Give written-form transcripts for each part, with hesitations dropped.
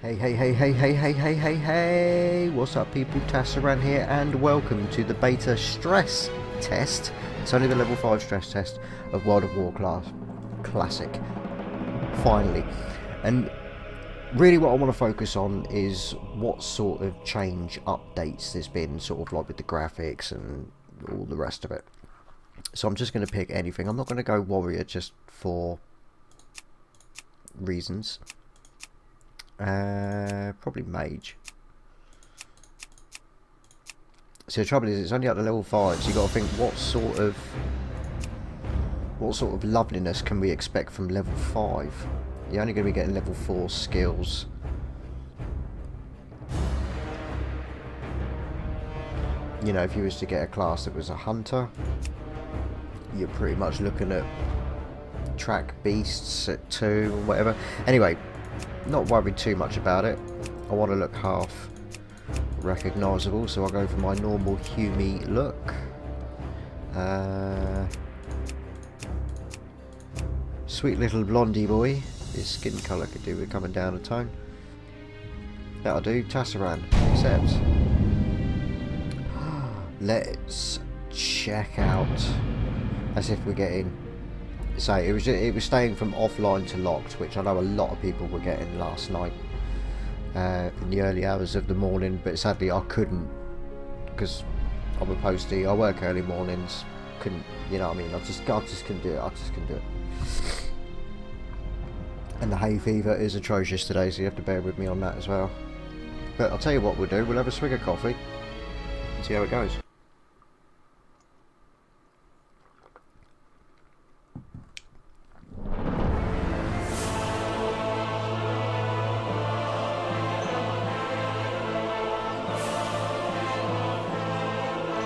Hey, what's up people, Tasaran here and welcome to the beta stress test. It's only the level 5 stress test of World of Warcraft Classic, finally. And really what I want to focus on is what sort of change updates there's been, sort of like with the graphics and all the rest of it. So I'm just going to pick anything. I'm not going to go warrior just for reasons. Probably mage. So the trouble is, it's only up to level 5, so you got to think what sort of loveliness can we expect from level 5? You're only going to be getting level 4 skills. You know, if you was to get a class that was a hunter, you're pretty much looking at track beasts at 2 or whatever. Anyway, not worried too much about it. I want to look half recognisable, so I'll go for my normal Hume look. Sweet little blondie boy. His skin colour could do with coming down a tone. That'll do. Tasaran accepts. Let's check out. As if we're getting. So it was staying from offline to locked, which I know a lot of people were getting last night in the early hours of the morning, but sadly I couldn't because I'm a postie. I work early mornings. Couldn't, you know what I mean? I just couldn't do it. I just couldn't do it. And the hay fever is atrocious today, so you have to bear with me on that as well. But I'll tell you what we'll do. We'll have a swig of coffee and see how it goes.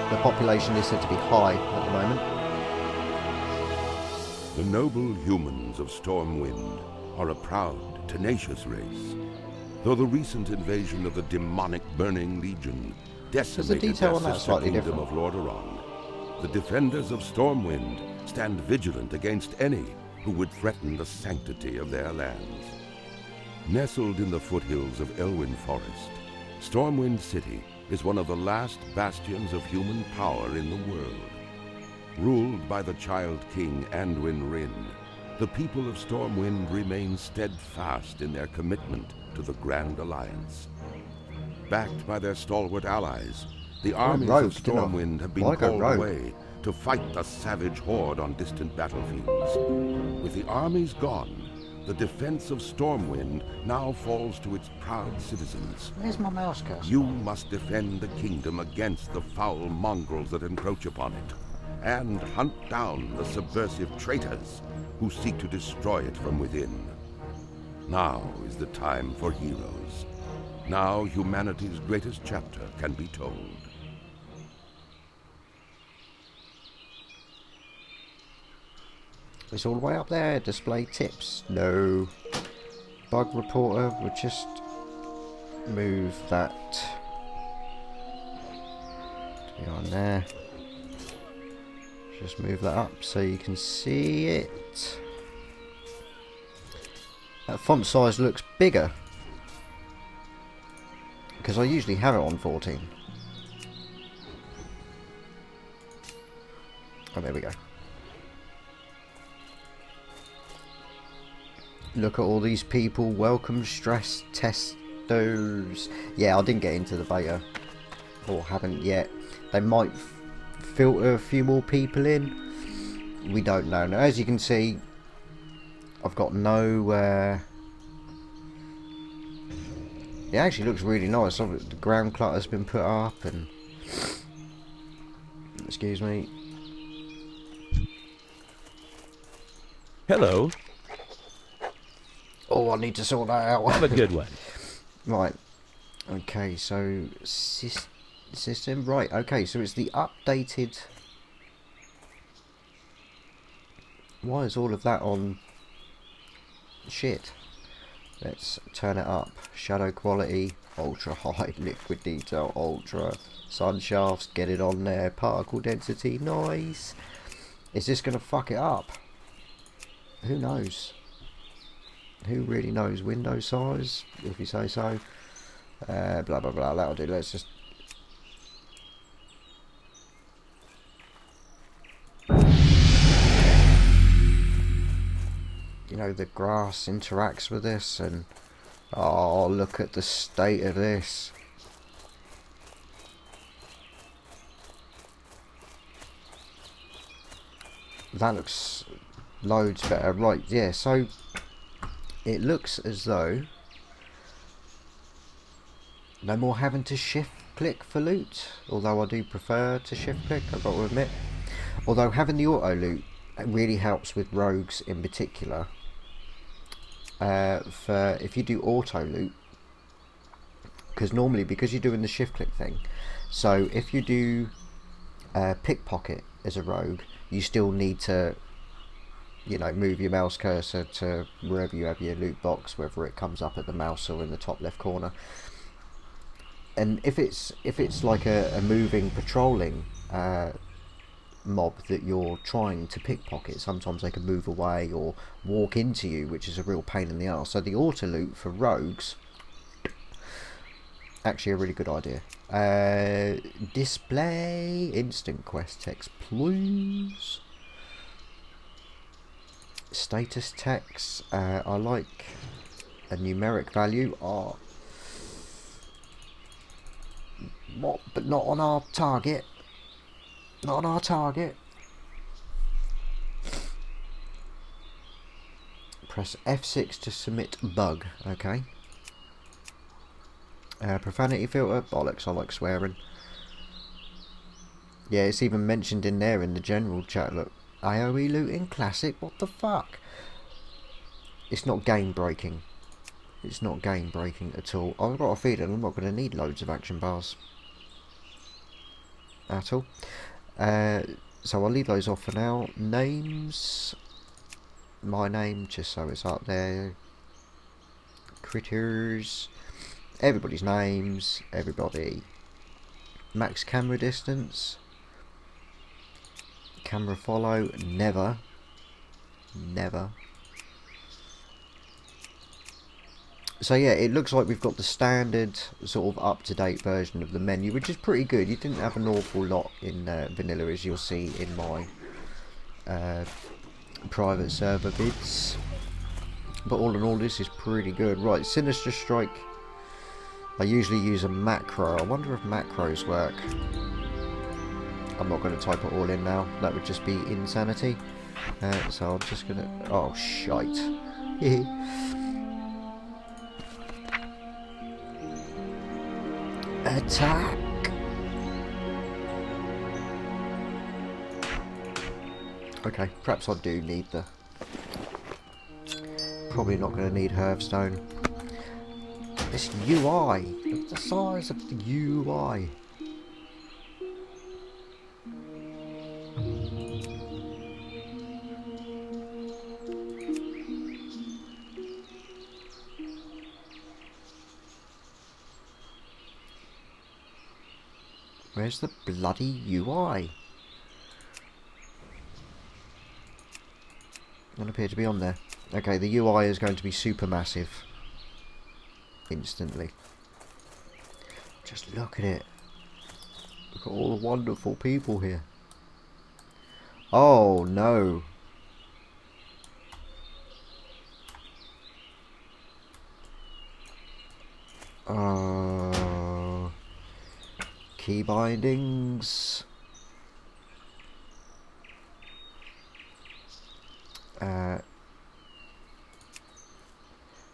The population is said to be high at the moment. The noble humans of Stormwind are a proud, tenacious race. Though the recent invasion of the demonic Burning Legion decimated their sister kingdom of Lordaeron, the defenders of Stormwind stand vigilant against any who would threaten the sanctity of their lands. Nestled in the foothills of Elwyn Forest, Stormwind City is one of the last bastions of human power in the world. Ruled by the Child King Anduin Wrynn, the people of Stormwind remain steadfast in their commitment to the Grand Alliance. Backed by their stalwart allies, the armies of Stormwind have been called away to fight the savage horde on distant battlefields. With the armies gone, the defense of Stormwind now falls to its proud citizens. Where's my mouse cursor? You must defend the kingdom against the foul mongrels that encroach upon it, and hunt down the subversive traitors who seek to destroy it from within. Now is the time for heroes. Now humanity's greatest chapter can be told. It's all the way up there. Display tips. No. Bug reporter. We'll just move that to be on there. Just move that up so you can see it. That font size looks bigger because I usually have it on 14. Oh, there we go. Look at all these people. Welcome stress testers. Yeah, I didn't get into the beta, or haven't yet. They might filter a few more people in. We don't know. Now, as you can see, I've got no. It actually looks really nice. The ground clutter's been put up, and excuse me. Hello. Oh, I need to sort that out. Have a good one. Right. Okay, so system. Right, okay, so it's the updated. Why is all of that on shit? Let's turn it up. Shadow quality, ultra high, liquid detail, ultra. Sun shafts, get it on there. Particle density, nice. Is this going to fuck it up? Who knows? Who really knows window size, if you say so? Blah blah blah, that'll do. Let's just... You know, the grass interacts with this, and oh, look at the state of this. That looks loads better. Right, yeah, so it looks as though no more having to shift click for loot, although I do prefer to shift click, I've got to admit. Although having the auto loot really helps with rogues in particular. For if you do auto loot, because normally, because you're doing the shift click thing, so if you do pickpocket as a rogue, you still need to, you know, move your mouse cursor to wherever you have your loot box, whether it comes up at the mouse or in the top left corner. And if it's like a moving patrolling mob that you're trying to pickpocket, sometimes they can move away or walk into you, which is a real pain in the arse. So the auto loot for rogues, actually a really good idea. Display instant quest text, please. Status text, I like a numeric value. What? But not on our target. Not on our target. Press F6 to submit bug. Okay. Profanity filter. Bollocks, I like swearing. Yeah, it's even mentioned in there in the general chat. Look. AoE looting classic. What the fuck? It's not game breaking. It's not game breaking at all. I've got a feeling I'm not going to need loads of action bars at all. So I'll leave those off for now. Names. My name, just so it's up there. Critters. Everybody's names. Everybody. Max camera distance. Camera follow. Never. Never. So yeah, it looks like we've got the standard sort of up-to-date version of the menu, which is pretty good. You didn't have an awful lot in vanilla, as you'll see in my private server vids. But all in all, this is pretty good. Right, Sinister Strike. I usually use a macro. I wonder if macros work. I'm not going to type it all in now. That would just be insanity. So I'm just going to... Oh, shite. Attack! Okay, perhaps I do need the... Probably not going to need Hearthstone. This UI! Look at the size of the UI! Where's the bloody UI? Doesn't appear to be on there. Okay, the UI is going to be super massive. Instantly. Just look at it. Look at all the wonderful people here. Oh no. Key bindings.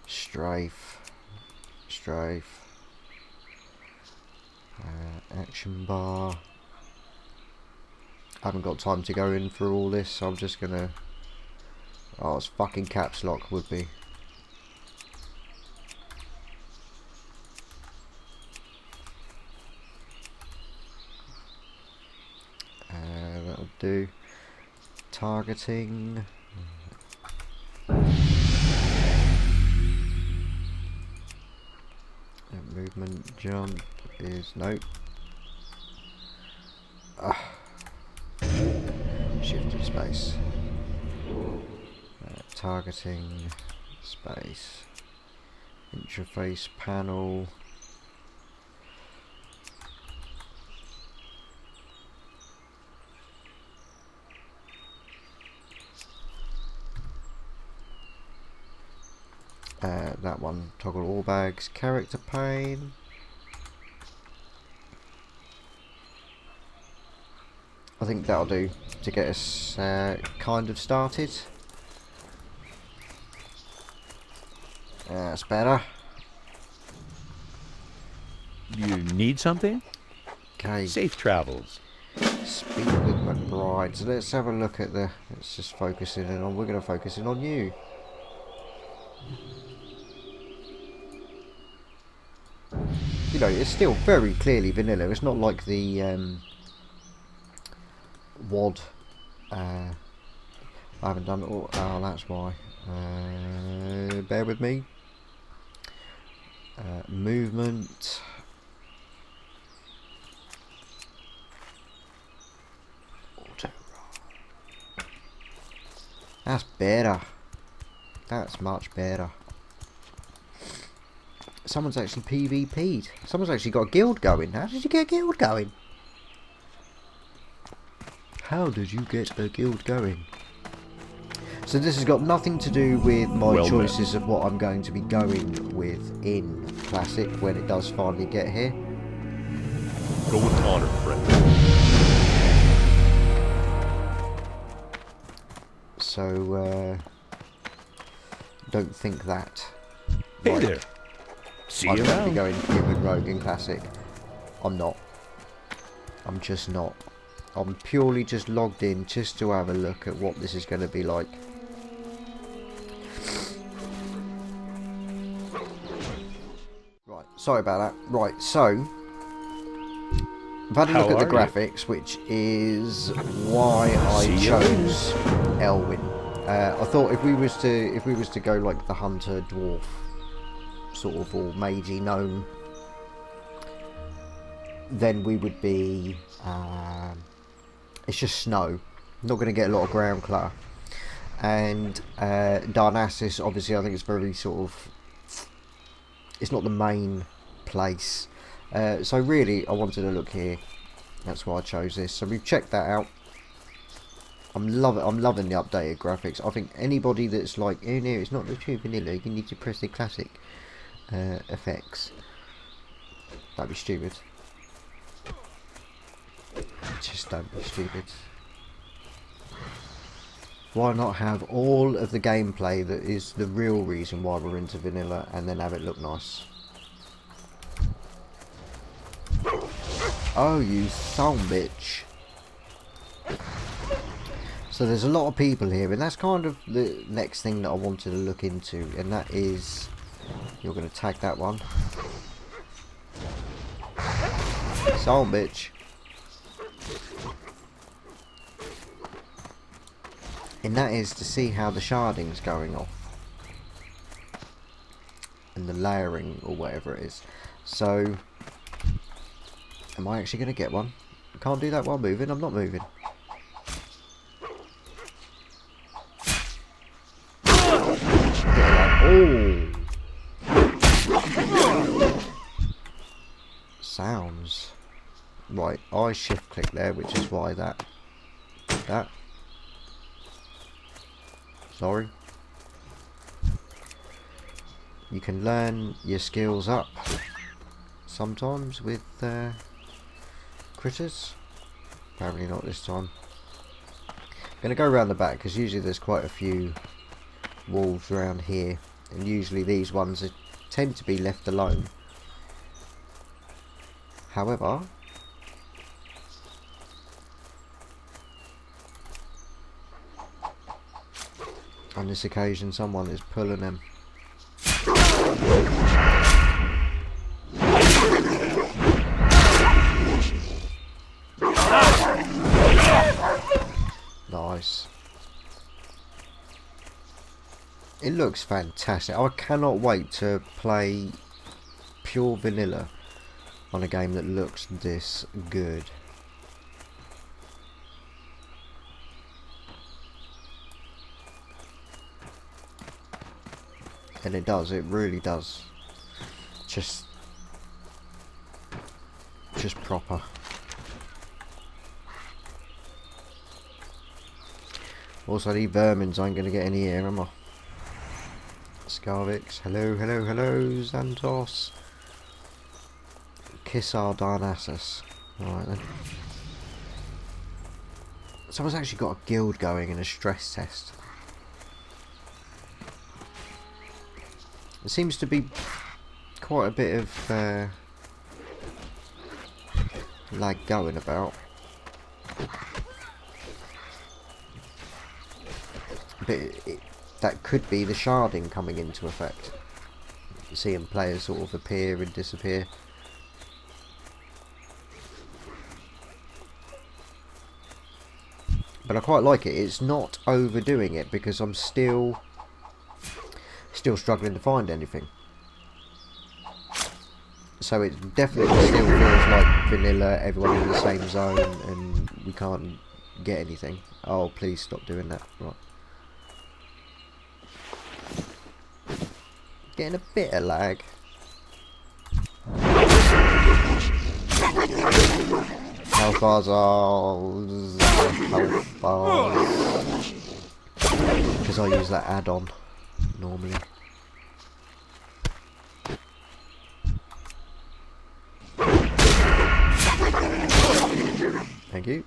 Strafe. Action bar. I haven't got time to go in through all this, so I'm just gonna... Oh, it's fucking caps lock would be. That'll do. Targeting. Movement jump is nope. Shift to space. Targeting space, interface panel. That one, toggle all bags, character pane. I think that'll do to get us kind of started. That's better. You need something? Okay. Safe travels. Speak with McBride. So let's have a look at the. Let's just focus in on. We're going to focus in on you. You know, it's still very clearly vanilla. It's not like the WOD. I haven't done it all. Oh, that's why. Bear with me. Movement. Auto roll. That's better. That's much better. Someone's actually PvP'd. Someone's actually got a guild going. How did you get a guild going? How did you get a guild going? So this has got nothing to do with my choices of what I'm going to be going with in Classic when it does finally get here. Go with honor, friend. So, don't think that. Hey Right. there. See I'm you going to be around. going human rogue in Classic. I'm not. I'm just not. I'm purely just logged in just to have a look at what this is going to be like. Right, sorry about that. Right, so I've had a look at the graphics, which is why I chose Elwyn. I thought if we was to go like the hunter dwarf sort of, or magey gnome, then we would be it's just snow, not going to get a lot of ground clutter. And Darnassus, obviously I think it's very sort of, it's not the main place, so really I wanted to look here. That's why I chose this. So we've checked that out. I'm loving the updated graphics. I think anybody that's like, oh no, it's not the true vanilla, you need to press the classic effects, that'd be stupid. Just don't be stupid. Why not have all of the gameplay that is the real reason why we're into vanilla, and then have it look nice? Oh, you son bitch. So there's a lot of people here, and that's kind of the next thing that I wanted to look into, and that is, you're going to tag that one. Son bitch. And that is to see how the sharding's going off. And the layering, or whatever it is. So, am I actually going to get one? I can't do that while moving. I'm not moving. Oh! Sounds. Right, I shift click there, which is why that. Sorry. You can learn your skills up sometimes with critters. Apparently not this time. I'm going to go around the back because usually there's quite a few wolves around here, and usually these ones tend to be left alone. However, on this occasion someone is pulling them. Nice. It looks fantastic. I cannot wait to play pure vanilla on a game that looks this good. And it does, it really does. Just proper. Also, these vermins ain't gonna get any here, am I? Scarvix, hello, hello, hello, Xantos. Kissar Darnassus. Alright then. Someone's actually got a guild going in a stress test. There seems to be quite a bit of lag going about. But that could be the sharding coming into effect. Seeing players sort of appear and disappear. But I quite like it. It's not overdoing it because I'm still struggling to find anything. So it definitely still feels like vanilla, everyone in the same zone, and we can't get anything. Oh, please stop doing that. Right. Getting a bit of lag. Health bars are... health bars. Because I use that add-on normally. Thank you.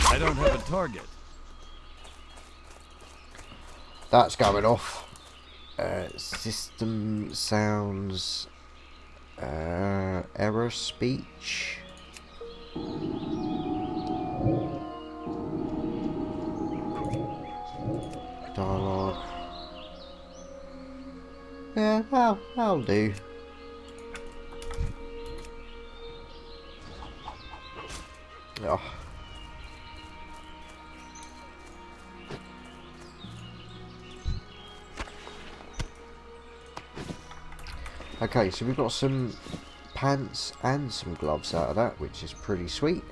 I don't have a target. That's going off. System sounds... error speech. Dialogue. Yeah, that'll do. Oh. Okay, so we've got some pants and some gloves out of that, which is pretty sweet.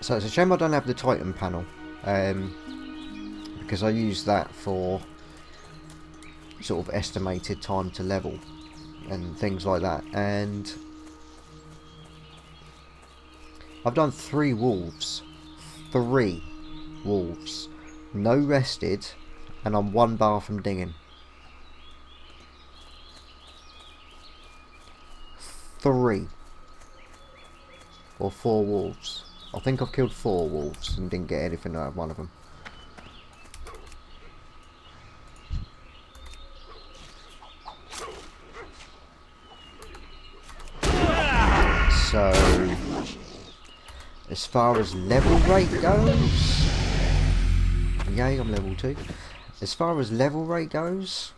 So it's a shame I don't have the Titan panel, because I use that for sort of estimated time to level and things like that. And I've done 3 wolves. 3 wolves. No rested, and I'm 1 bar from dinging. 3 or 4 wolves. I think I've killed 4 wolves and didn't get anything out of one of them. So, as far as level rate goes, yay, I'm level 2. As far as level rate goes,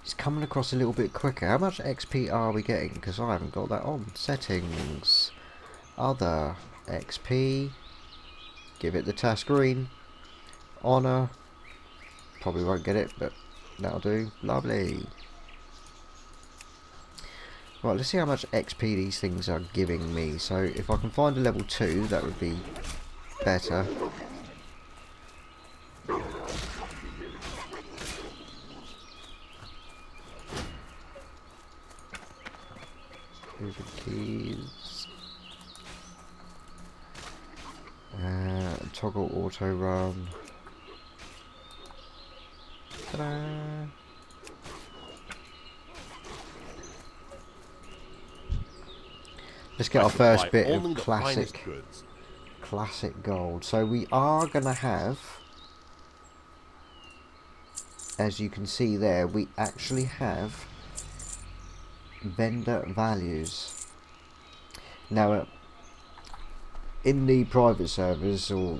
it's coming across a little bit quicker. How much XP are we getting? Because I haven't got that on. Settings, other, XP, give it the task green, honour, probably won't get it, but that'll do. Lovely. Right, let's see how much XP these things are giving me. So if I can find a level 2, that would be better. Here's the keys. Toggle auto run. Ta-da! Let's get our first bit of classic gold. So we are going to have, as you can see there, we actually have vendor values. Now, in the private servers, or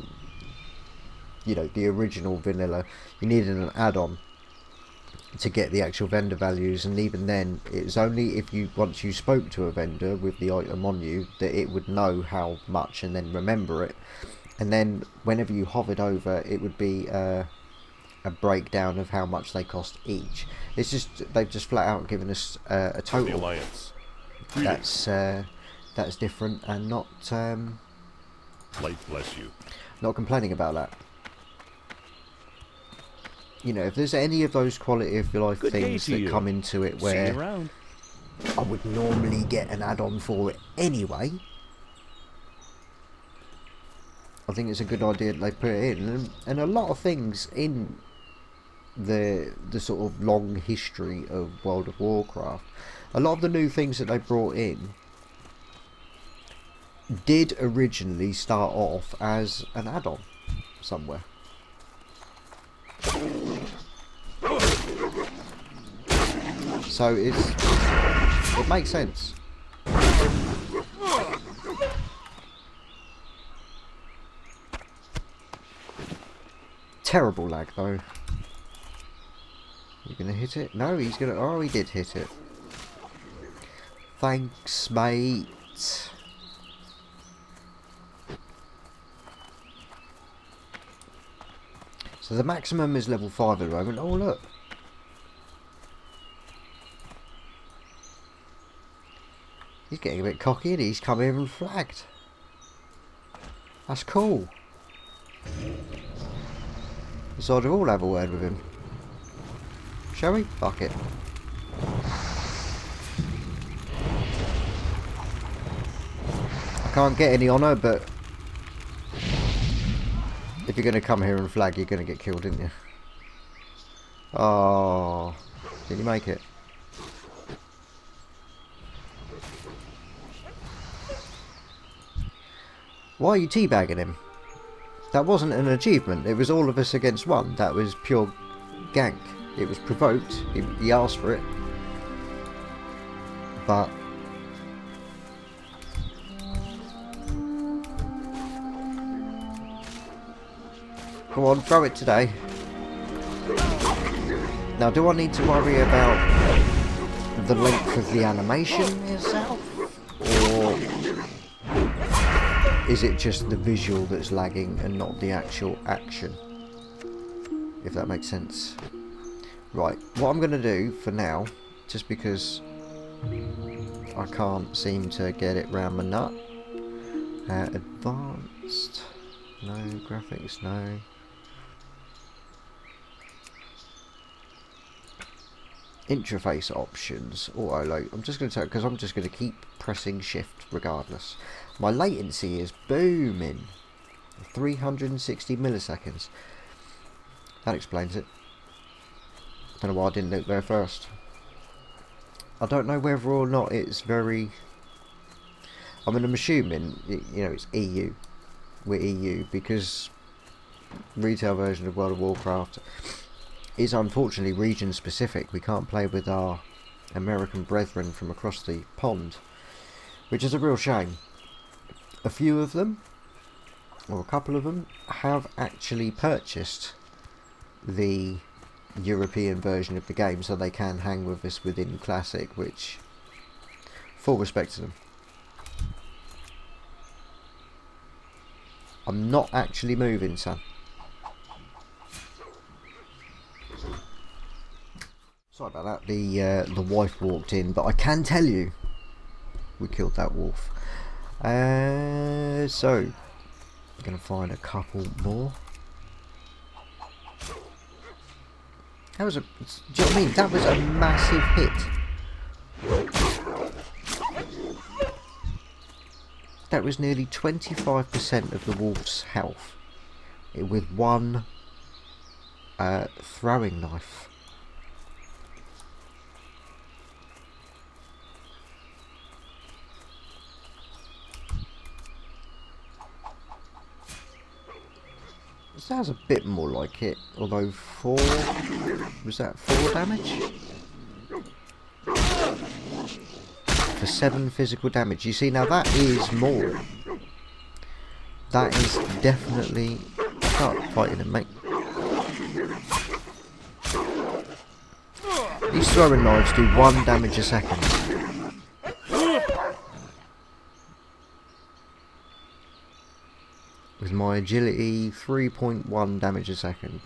you know, the original vanilla, you needed an add-on to get the actual vendor values, and even then it was only if you, once you spoke to a vendor with the item on you, that it would know how much and then remember it, and then whenever you hovered over, it would be a breakdown of how much they cost each. It's just, they've just flat out given us a total. The Alliance. that's different, and not Light bless you. not complaining about that. You know, if there's any of those quality of life Good day things to that you. come into it See you where around. I would normally get an add-on for it anyway, I think it's a good idea that they put it in, and a lot of things in the sort of long history of World of Warcraft, a lot of the new things that they brought in did originally start off as an add-on somewhere. So it makes sense. Terrible lag though. You gonna hit it? No, he's gonna. Oh, he did hit it. Thanks, mate. So the maximum is level 5 at the moment. Oh, look. He's getting a bit cocky and he's come here and flagged. That's cool. Decided we'll have a word with him. Shall we? Fuck it. I can't get any honour, but if you're going to come here and flag, you're going to get killed, didn't you? Oh, did you make it? Why are you teabagging him? That wasn't an achievement. It was all of us against one. That was pure gank. It was provoked. He asked for it. But come on, throw it today. Now, do I need to worry about the length of the animation itself? Or is it just the visual that's lagging and not the actual action? If that makes sense. Right, what I'm going to do for now, just because I can't seem to get it round my nut. Advanced. No. Graphics, no. Interface options. Auto load. I'm just going to tell, because I'm just going to keep pressing shift regardless. My latency is booming. 360 milliseconds. That explains it. Don't know why I didn't look there first. I don't know whether or not it's very... I mean, I'm assuming, you know, it's EU. We're EU, because retail version of World of Warcraft is unfortunately region specific. We can't play with our American brethren from across the pond, which is a real shame. A few of them, or a couple of them, have actually purchased the European version of the game so they can hang with us within Classic, which, full respect to them. I'm not actually moving, son. Sorry about that, the wife walked in, but I can tell you we killed that wolf. So I'm gonna find a couple more. That was a... Do you know what I mean? That was a massive hit. That was nearly 25% of the wolf's health with one throwing knife. Sounds a bit more like it, although 4... was that 4 damage? For 7 physical damage. You see, now that is more. That is definitely... Start fighting him, mate. These throwing knives do 1 damage a second. With my agility, 3.1 damage a second.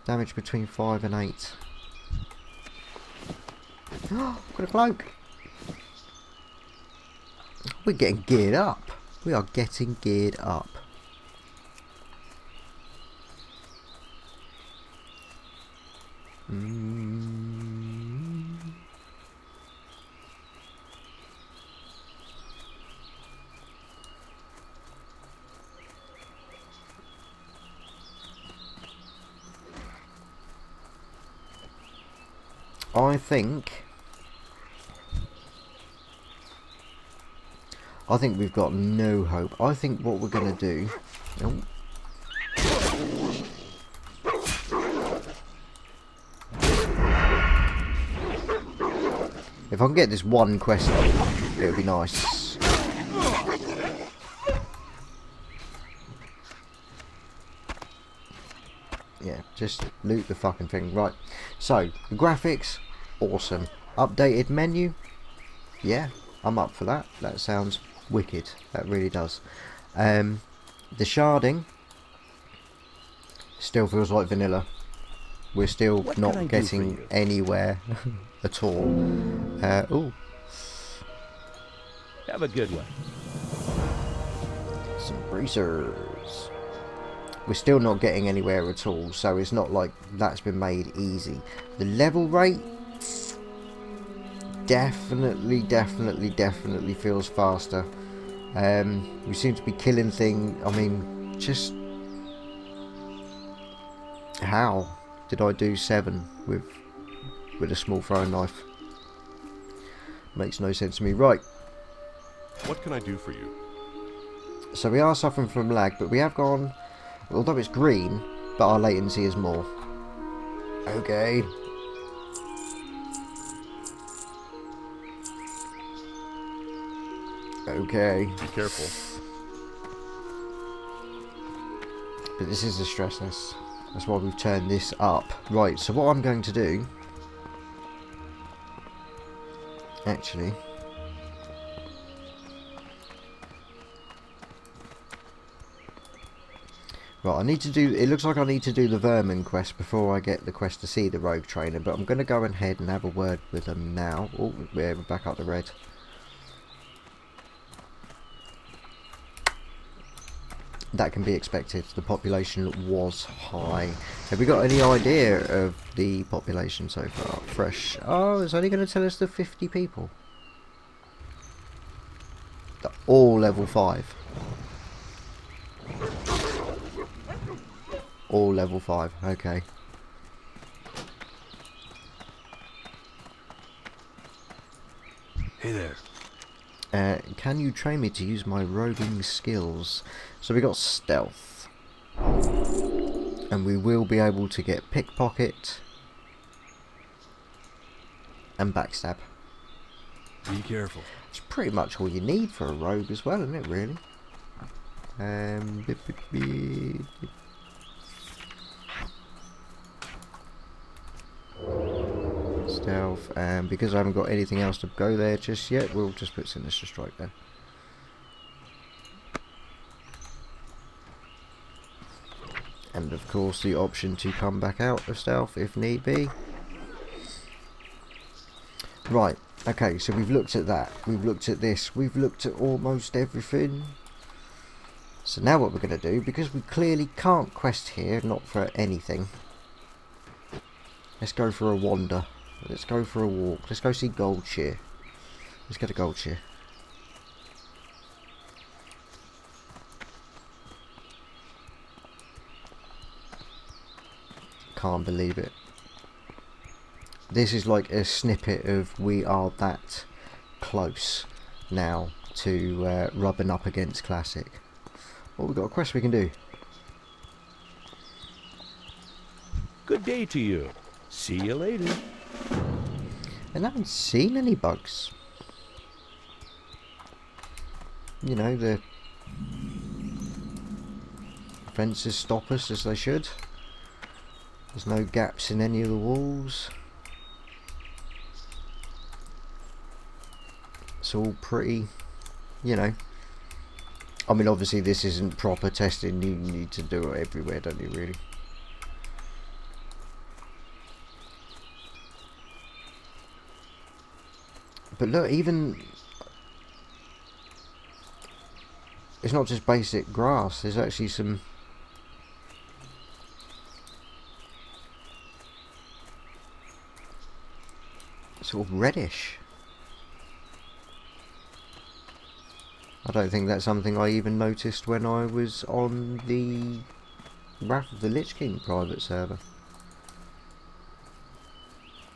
Damage between 5 and 8. Got a cloak. We're getting geared up. We are getting geared up. I think we've got no hope. I think what we're going to do... Oh. If I can get this one quest, it would be nice. Yeah, just loot the fucking thing. Right, so, the graphics, awesome. Updated menu, yeah, I'm up for that. That sounds wicked. That really does. The sharding still feels like vanilla. We're still not getting anywhere at all. Ooh. Have a good one. Some bracers. We're still not getting anywhere at all, so it's not like that's been made easy. The level rate definitely feels faster. We seem to be killing things. I mean, just how did I do 7 with a small throwing knife? Makes no sense to me. Right. What can I do for you? So we are suffering from lag, but we have gone, although it's green, but our latency is more. Okay. Okay. Be careful. But this is a stress test. That's why we've turned this up. Right, so what I'm going to do... Actually... Right, I need to do... It looks like I need to do the Vermin quest before I get the quest to see the Rogue Trainer. But I'm going to go ahead and have a word with them now. Oh, we're back up the red. That can be expected. The population was high. Have we got any idea of the population so far? Fresh. Oh, it's only going to tell us the 50 people. They're all level 5. All level 5. Okay. Hey there. Can you train me to use my roguing skills? So we got stealth, and we will be able to get pickpocket and backstab. Be careful. It's pretty much all you need for a rogue as well, isn't it, really? Stealth, and because I haven't got anything else to go there just yet, we'll just put Sinister Strike there. And of course the option to come back out of stealth if need be. Right, okay, so we've looked at that, we've looked at this, we've looked at almost everything. So now what we're going to do, because we clearly can't quest here, not for anything, let's go for a wander. Let's go for a walk. Let's go see Goldshire. Let's get a Goldshire. Can't believe it. This is like a snippet of we are that close now to rubbing up against Classic. Oh, we've got a quest we can do. Good day to you. See you later. And I haven't seen any bugs. You know, the fences stop us as they should. There's no gaps in any of the walls. It's all pretty, you know. I mean, obviously this isn't proper testing. You need to do it everywhere, don't you, really? But look, even it's not just basic grass. There's actually some sort of reddish. I don't think that's something I even noticed when I was on the Wrath of the Lich King private server.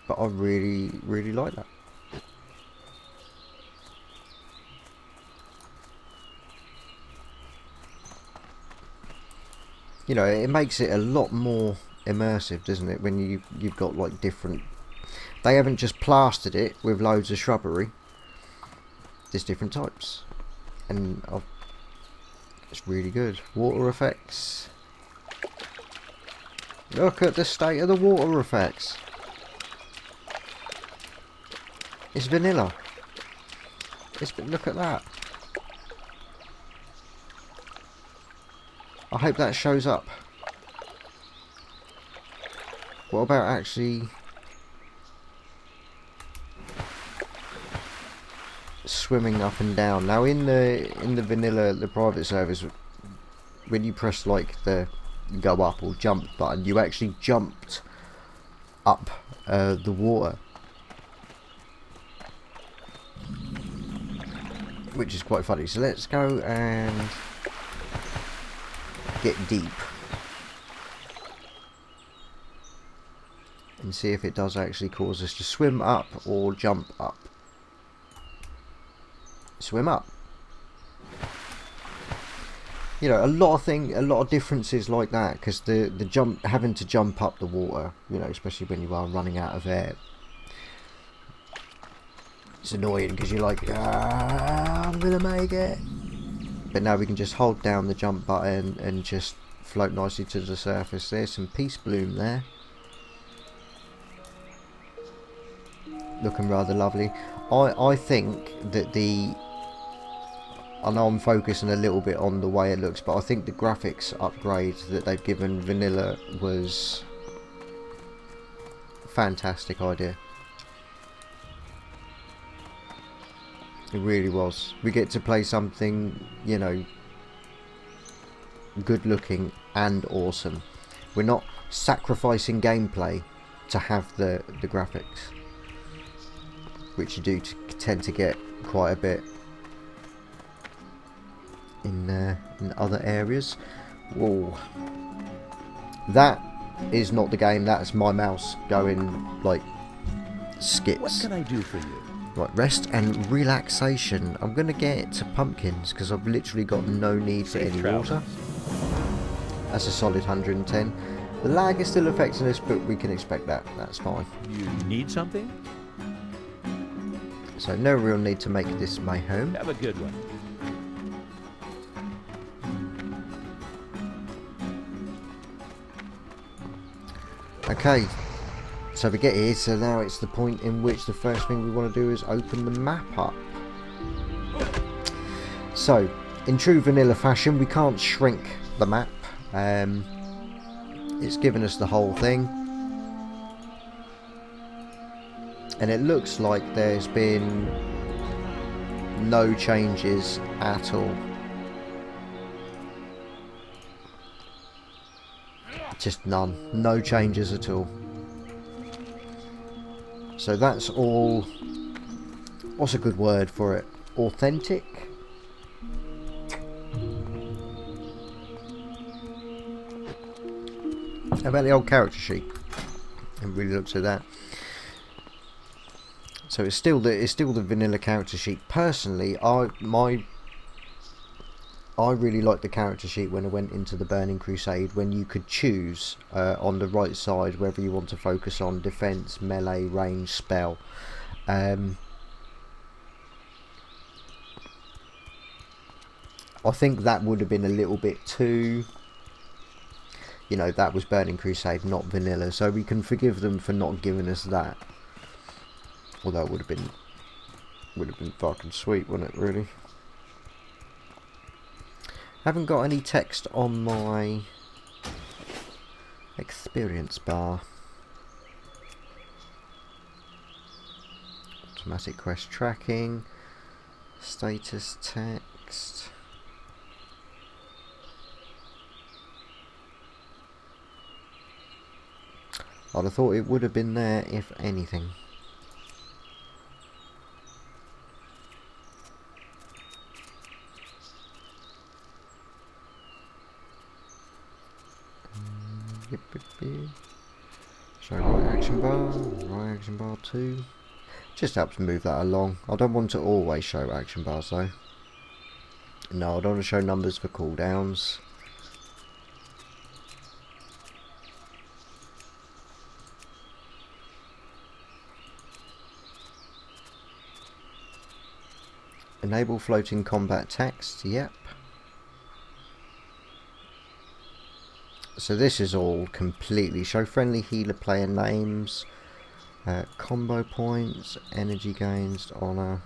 But I really, really like that. You know, it makes it a lot more immersive, doesn't it, when you've got like different... They haven't just plastered it with loads of shrubbery. There's different types. And it's really good. Water effects. Look at the state of the water effects. It's vanilla. Look at that. I hope that shows up. What about actually swimming up and down? Now in the vanilla, the private service, when you press like the go up or jump button, you actually jumped up the water, which is quite funny. So let's go and get deep and see if it does actually cause us to swim up or jump up. Swim up. You know, a lot of differences like that, because the having to jump up the water, you know, especially when you are running out of air, it's annoying because you're like, I'm gonna make it. But now we can just hold down the jump button and just float nicely to the surface. There's some peace bloom there. Looking rather lovely. I think that I know I'm focusing a little bit on the way it looks, but I think the graphics upgrade that they've given vanilla was a fantastic idea. It really was. We get to play something, you know, good looking and awesome. We're not sacrificing gameplay to have the graphics, which you do tend to get quite a bit in other areas. Whoa. That is not the game, that's my mouse going like skits. What can I do for you? Right, rest and relaxation. I'm going to get to pumpkins because I've literally got no need for any water. That's a solid 110. The lag is still affecting us, but we can expect that. That's fine. You need something? So no real need to make this my home. Have a good one. Okay. So we get here, so now it's the point in which the first thing we want to do is open the map up. So, in true vanilla fashion, we can't shrink the map. It's given us the whole thing. And it looks like there's been no changes at all. Just none. No changes at all. So that's all, what's a good word for it? Authentic? How about the old character sheet? It really looks at that. So it's still the vanilla character sheet. Personally, I really liked the character sheet when I went into the Burning Crusade, when you could choose on the right side whether you want to focus on defense, melee, range, spell. I think that would have been a little bit too, you know, that was Burning Crusade, not vanilla, so we can forgive them for not giving us that. Although it would have been fucking sweet, wouldn't it, really? Haven't got any text on my experience bar. Automatic quest tracking, status text. I'd have thought it would have been there if anything. So right action bar 2. Just helps move that along. I don't want to always show action bars though. No, I don't want to show numbers for cooldowns. Enable floating combat text, yep. So this is all completely show friendly healer player names, combo points, energy gains, honor,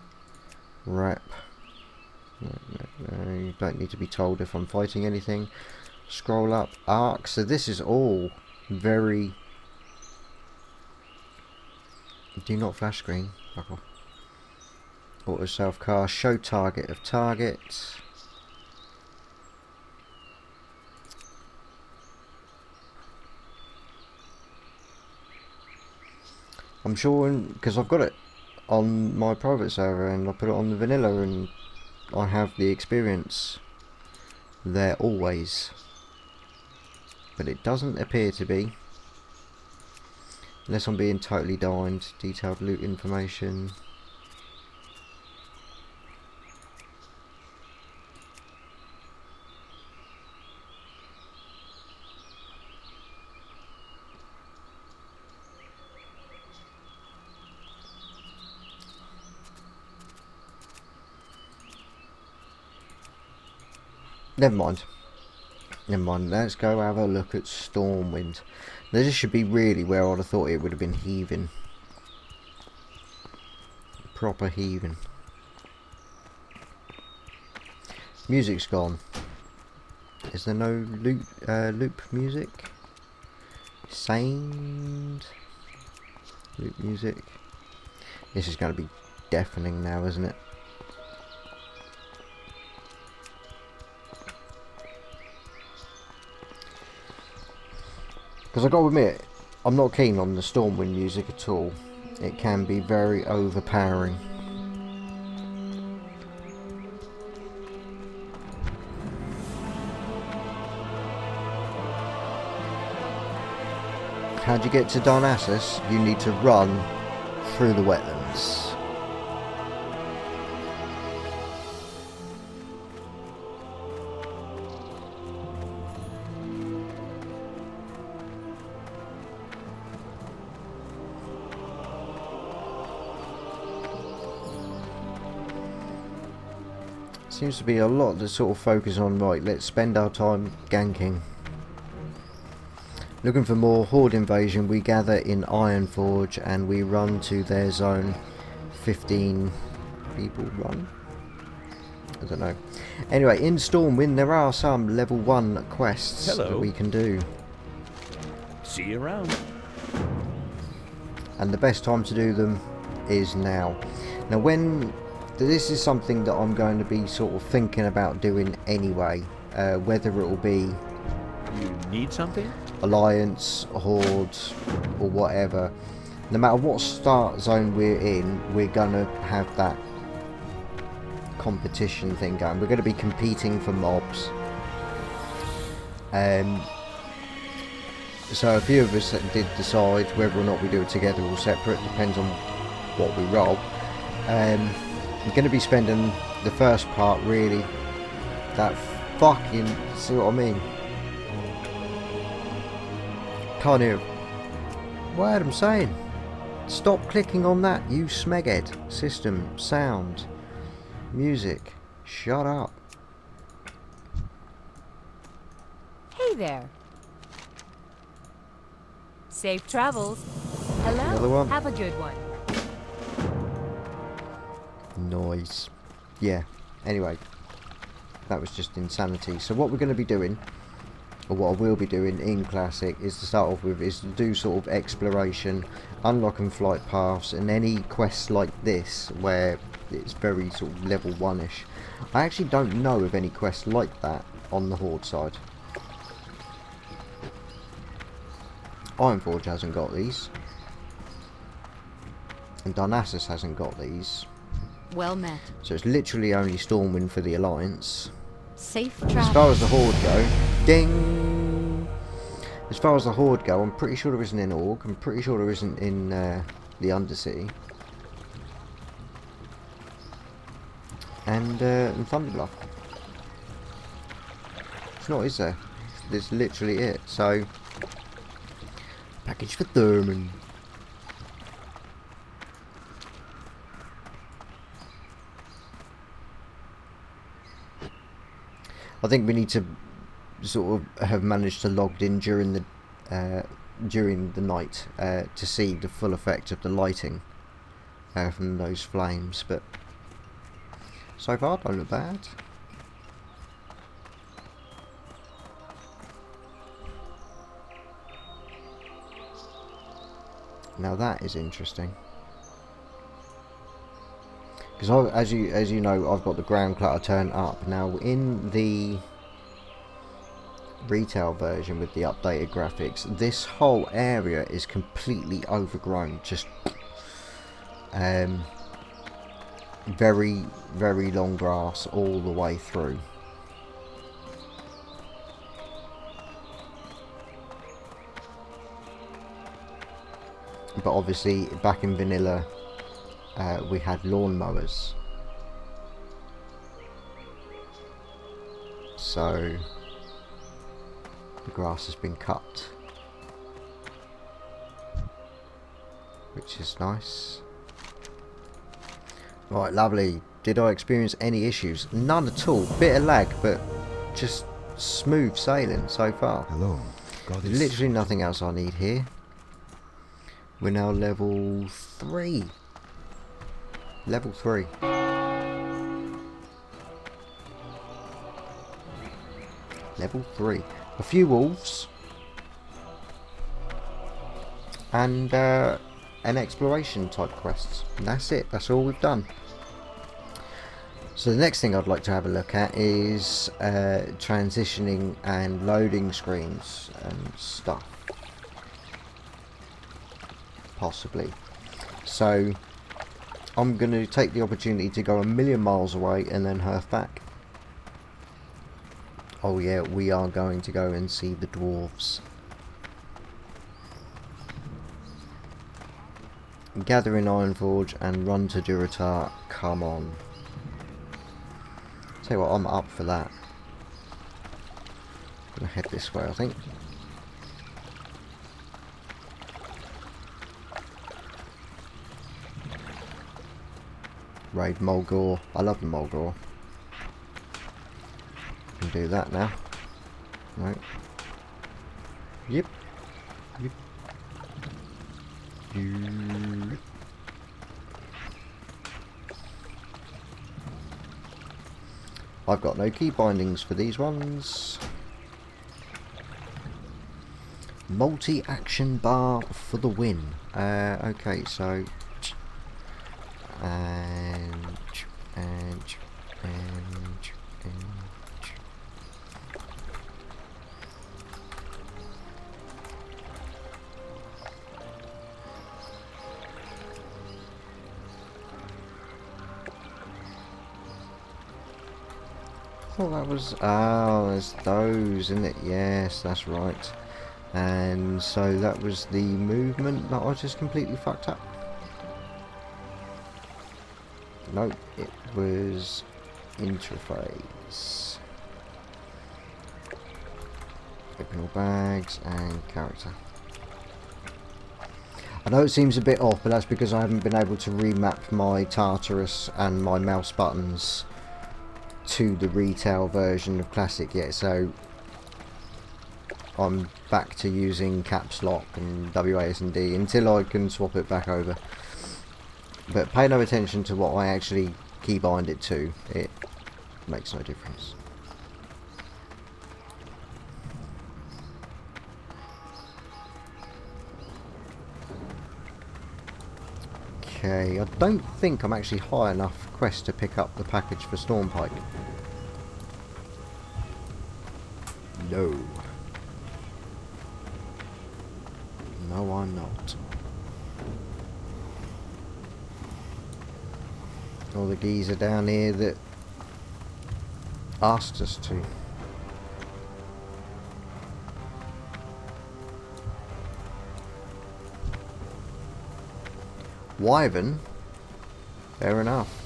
rep. No, you don't need to be told if I'm fighting anything. Scroll up, arc. So this is all very. Do not flash screen. Fuck off. Auto self cast. Show target of target. I'm sure, because I've got it on my private server and I put it on the vanilla and I have the experience there always. But it doesn't appear to be. Unless I'm being totally dined. Detailed loot information. Never mind. Never mind. Let's go have a look at Stormwind. Now, this should be really where I'd have thought it would have been heaving. Proper heaving. Music's gone. Is there no loop music? Sound. Loop music. This is going to be deafening now, isn't it? Because I've got to admit, I'm not keen on the Stormwind music at all. It can be very overpowering. How do you get to Darnassus? You need to run through the wetlands. Seems to be a lot that sort of focus on, right, let's spend our time ganking. Looking for more horde invasion, we gather in Ironforge and we run to their zone. 15 people run? I don't know. Anyway, in Stormwind there are some level 1 quests that we can do. See you around. And the best time to do them is now. Now this is something that I'm going to be sort of thinking about doing anyway, whether it will be You need something? Alliance, Horde, or whatever. No matter what start zone we're in, we're gonna have that competition thing going. We're going to be competing for mobs. So a few of us did decide whether or not we do it together or separate, depends on what we roll. I'm going to be spending the first part really that fucking, see what I mean? Can't hear what I'm saying. Stop clicking on that, you smeghead. System, sound, music, shut up. Hey there. Safe travels. Hello. Another one. Have a good one. Noise. Yeah, anyway, that was just insanity. So what we're going to be doing, or what I will be doing in Classic, is to start off with is to do sort of exploration, unlocking flight paths, and any quests like this where it's very sort of level 1ish. I actually don't know of any quests like that on the Horde side. Ironforge hasn't got these. And Darnassus hasn't got these. Well met. So it's literally only Stormwind for the Alliance. Safe As travel. far as the Horde go, ding! As far as the Horde go, I'm pretty sure there isn't in Org. I'm pretty sure there isn't in the Undercity. And Thunderbluff. It's not, is there? That's literally it. So, package for Thurman. I think we need to sort of have managed to logged in during the night to see the full effect of the lighting from those flames, but so far don't look bad. Now that is interesting, because as you know, I've got the ground clutter turned up. Now in the retail version with the updated graphics, this whole area is completely overgrown, just very, very long grass all the way through. But obviously back in vanilla we had lawnmowers, so the grass has been cut, which is nice. Right, lovely. Did I experience any issues? None at all. Bit of lag, but just smooth sailing so far. Hello. There's literally nothing else I need here. We're now level 3. Level 3. Level 3. A few wolves. And an exploration type quest. And that's it. That's all we've done. So the next thing I'd like to have a look at is transitioning and loading screens and stuff. Possibly. So I'm going to take the opportunity to go 1,000,000 miles away and then hurf back. Oh yeah, we are going to go and see the dwarves. Gather in Ironforge and run to Durotar. Come on. Tell you what, I'm up for that. I'm gonna head this way, I think. Raid Mulgore. I love the Mulgore. Can do that now. Right. Yep. Yep. Yep. I've got no key bindings for these ones. Multi-action bar for the win. Okay, so and I thought that was, oh, there's those, isn't it? Yes, that's right. And so that was the movement that I just completely fucked up. No, it was interface. Open all bags and character. I know it seems a bit off, but that's because I haven't been able to remap my Tartarus and my mouse buttons to the retail version of Classic yet, so I'm back to using caps lock and WASD until I can swap it back over. But pay no attention to what I actually keybind it to, it makes no difference. Okay, I don't think I'm actually high enough quest to pick up the package for Stormpike. No. No, I'm not. Or the geezer down here that asked us to. Wyvern? Fair enough.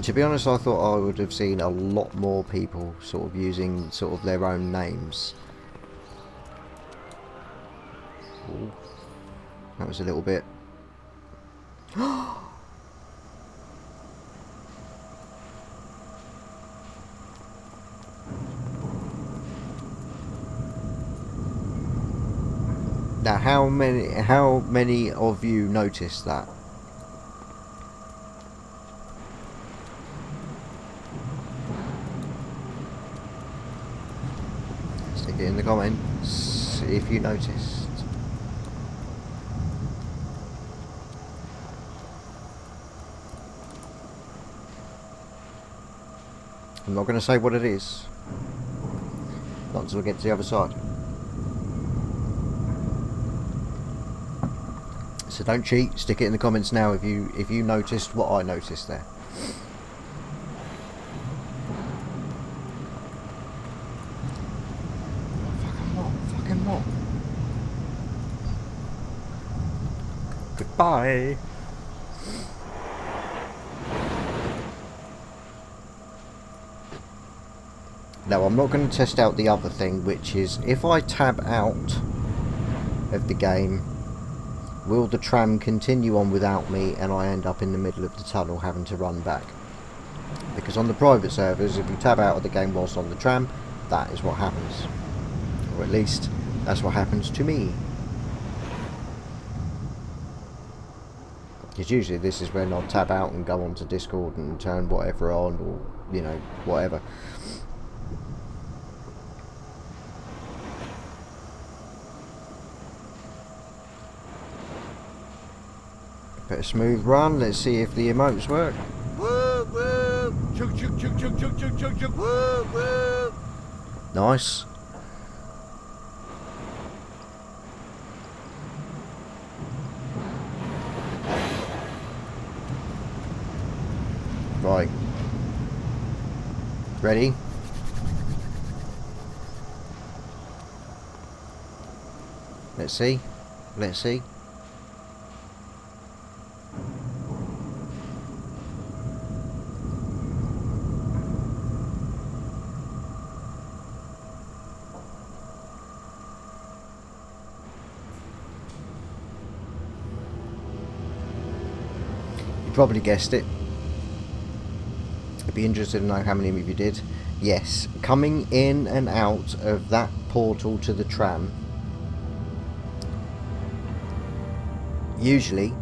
To be honest, I thought I would have seen a lot more people sort of using sort of their own names. Ooh. That was a little bit. Now, how many of you noticed that? Stick it in the comments if you noticed. I'm not going to say what it is. Not until I get to the other side. So don't cheat. Stick it in the comments now if you noticed what I noticed there. Fucking what? Goodbye. Now I'm not going to test out the other thing, which is if I tab out of the game, will the tram continue on without me and I end up in the middle of the tunnel having to run back? Because on the private servers, if you tab out of the game whilst on the tram, that is what happens. Or at least, that's what happens to me. Because usually this is when I'll tab out and go onto Discord and turn whatever on, or, you know, whatever. Bit of smooth run. Let's see if the emotes work. Woo, woo. Chug, chug, chug, chug, chug, chug, chug, chug. Woo, woo. Nice. Right. Ready? Let's see. Let's see. Probably guessed it. I'd be interested to know how many of you did. Yes, coming in and out of that portal to the tram, usually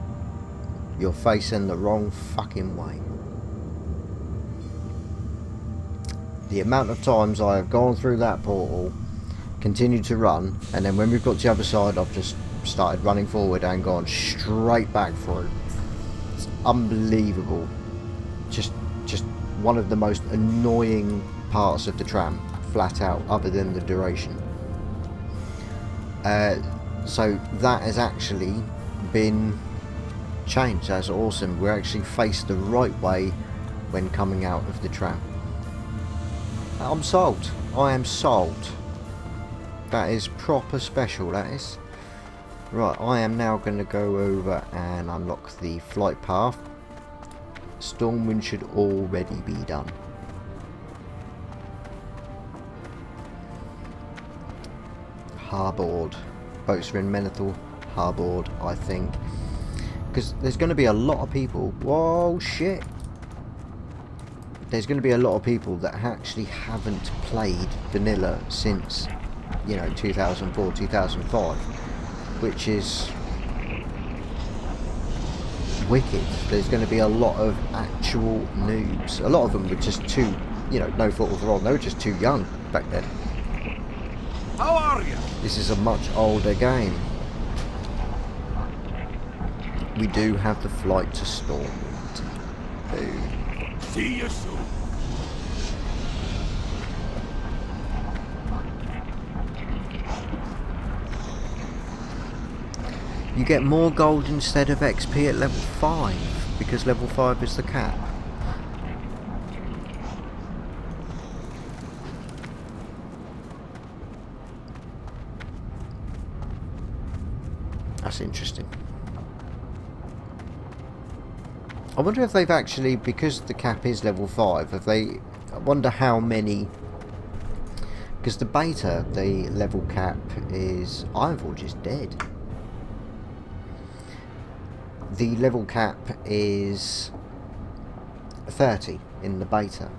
you're facing the wrong fucking way. The amount of times I have gone through that portal, continued to run, and then when we've got to the other side, I've just started running forward and gone straight back through. Unbelievable. Just one of the most annoying parts of the tram, flat out, other than the duration. So that has actually been changed. That's awesome. We're actually faced the right way when coming out of the tram. I'm sold. I am sold. That is proper special, that is. Right, I am now going to go over and unlock the flight path. Stormwind should already be done. Harboard. Boats are in Menethil. Harboard, I think. Because there's going to be a lot of people. Whoa, shit. There's going to be a lot of people that actually haven't played vanilla since, you know, 2004, 2005. Which is wicked. There's going to be a lot of actual noobs. A lot of them were just too, you know, no fault of their own. They were just too young back then. How are you? This is a much older game. We do have the flight to Stormwind. Boom. See you soon. get more gold instead of XP at level 5, because level 5 is the cap. That's interesting. I wonder if they've actually, because the cap is level 5, have they... I wonder how many... Because the beta, the level cap is... Ironforge is dead. The level cap is 30 in the beta.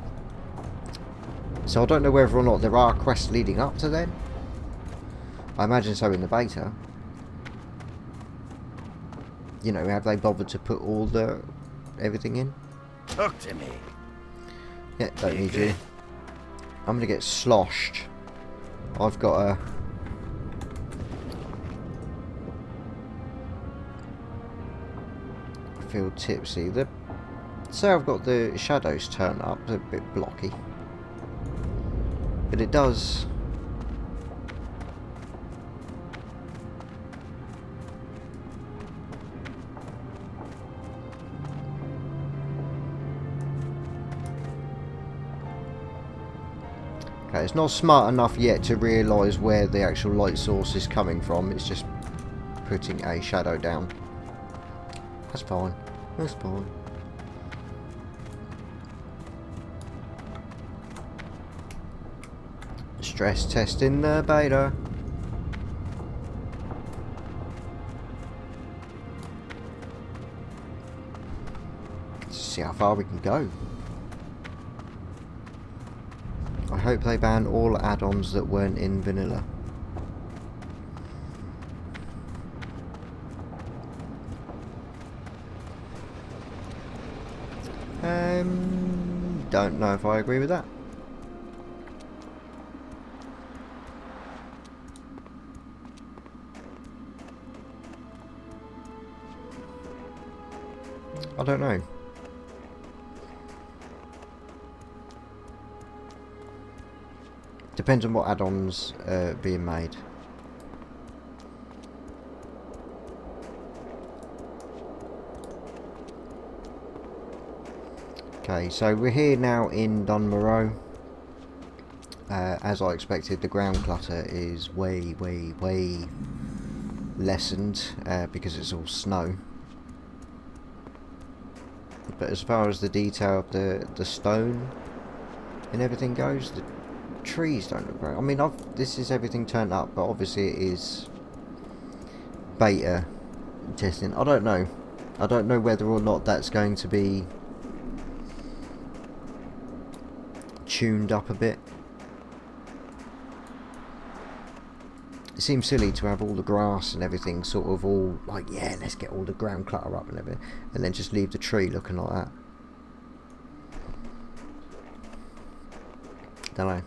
So I don't know whether or not there are quests leading up to then. I imagine so in the beta. You know, have they bothered to put all the... everything in? Talk to me. Yeah, don't need you. I'm gonna get sloshed. I've got a... I feel tipsy. So I've got the shadows turned up, a bit blocky. But it does... Okay, it's not smart enough yet to realise where the actual light source is coming from. It's just putting a shadow down. That's fine. That's fine. Stress test in the beta. Let's see how far we can go. I hope they ban all add-ons that weren't in vanilla. Don't know if I agree with that. I don't know. Depends on what add-ons are being made. Okay, so we're here now in Dunmoreau. As I expected, the ground clutter is way lessened because it's all snow. But as far as the detail of the stone and everything goes, the trees don't look great. I mean, this is everything turned up, but obviously it is beta testing. I don't know. I don't know whether or not that's going to be tuned up a bit. It seems silly to have all the grass and everything sort of all like, yeah, let's get all the ground clutter up and everything, and then just leave the tree looking like that. Don't know.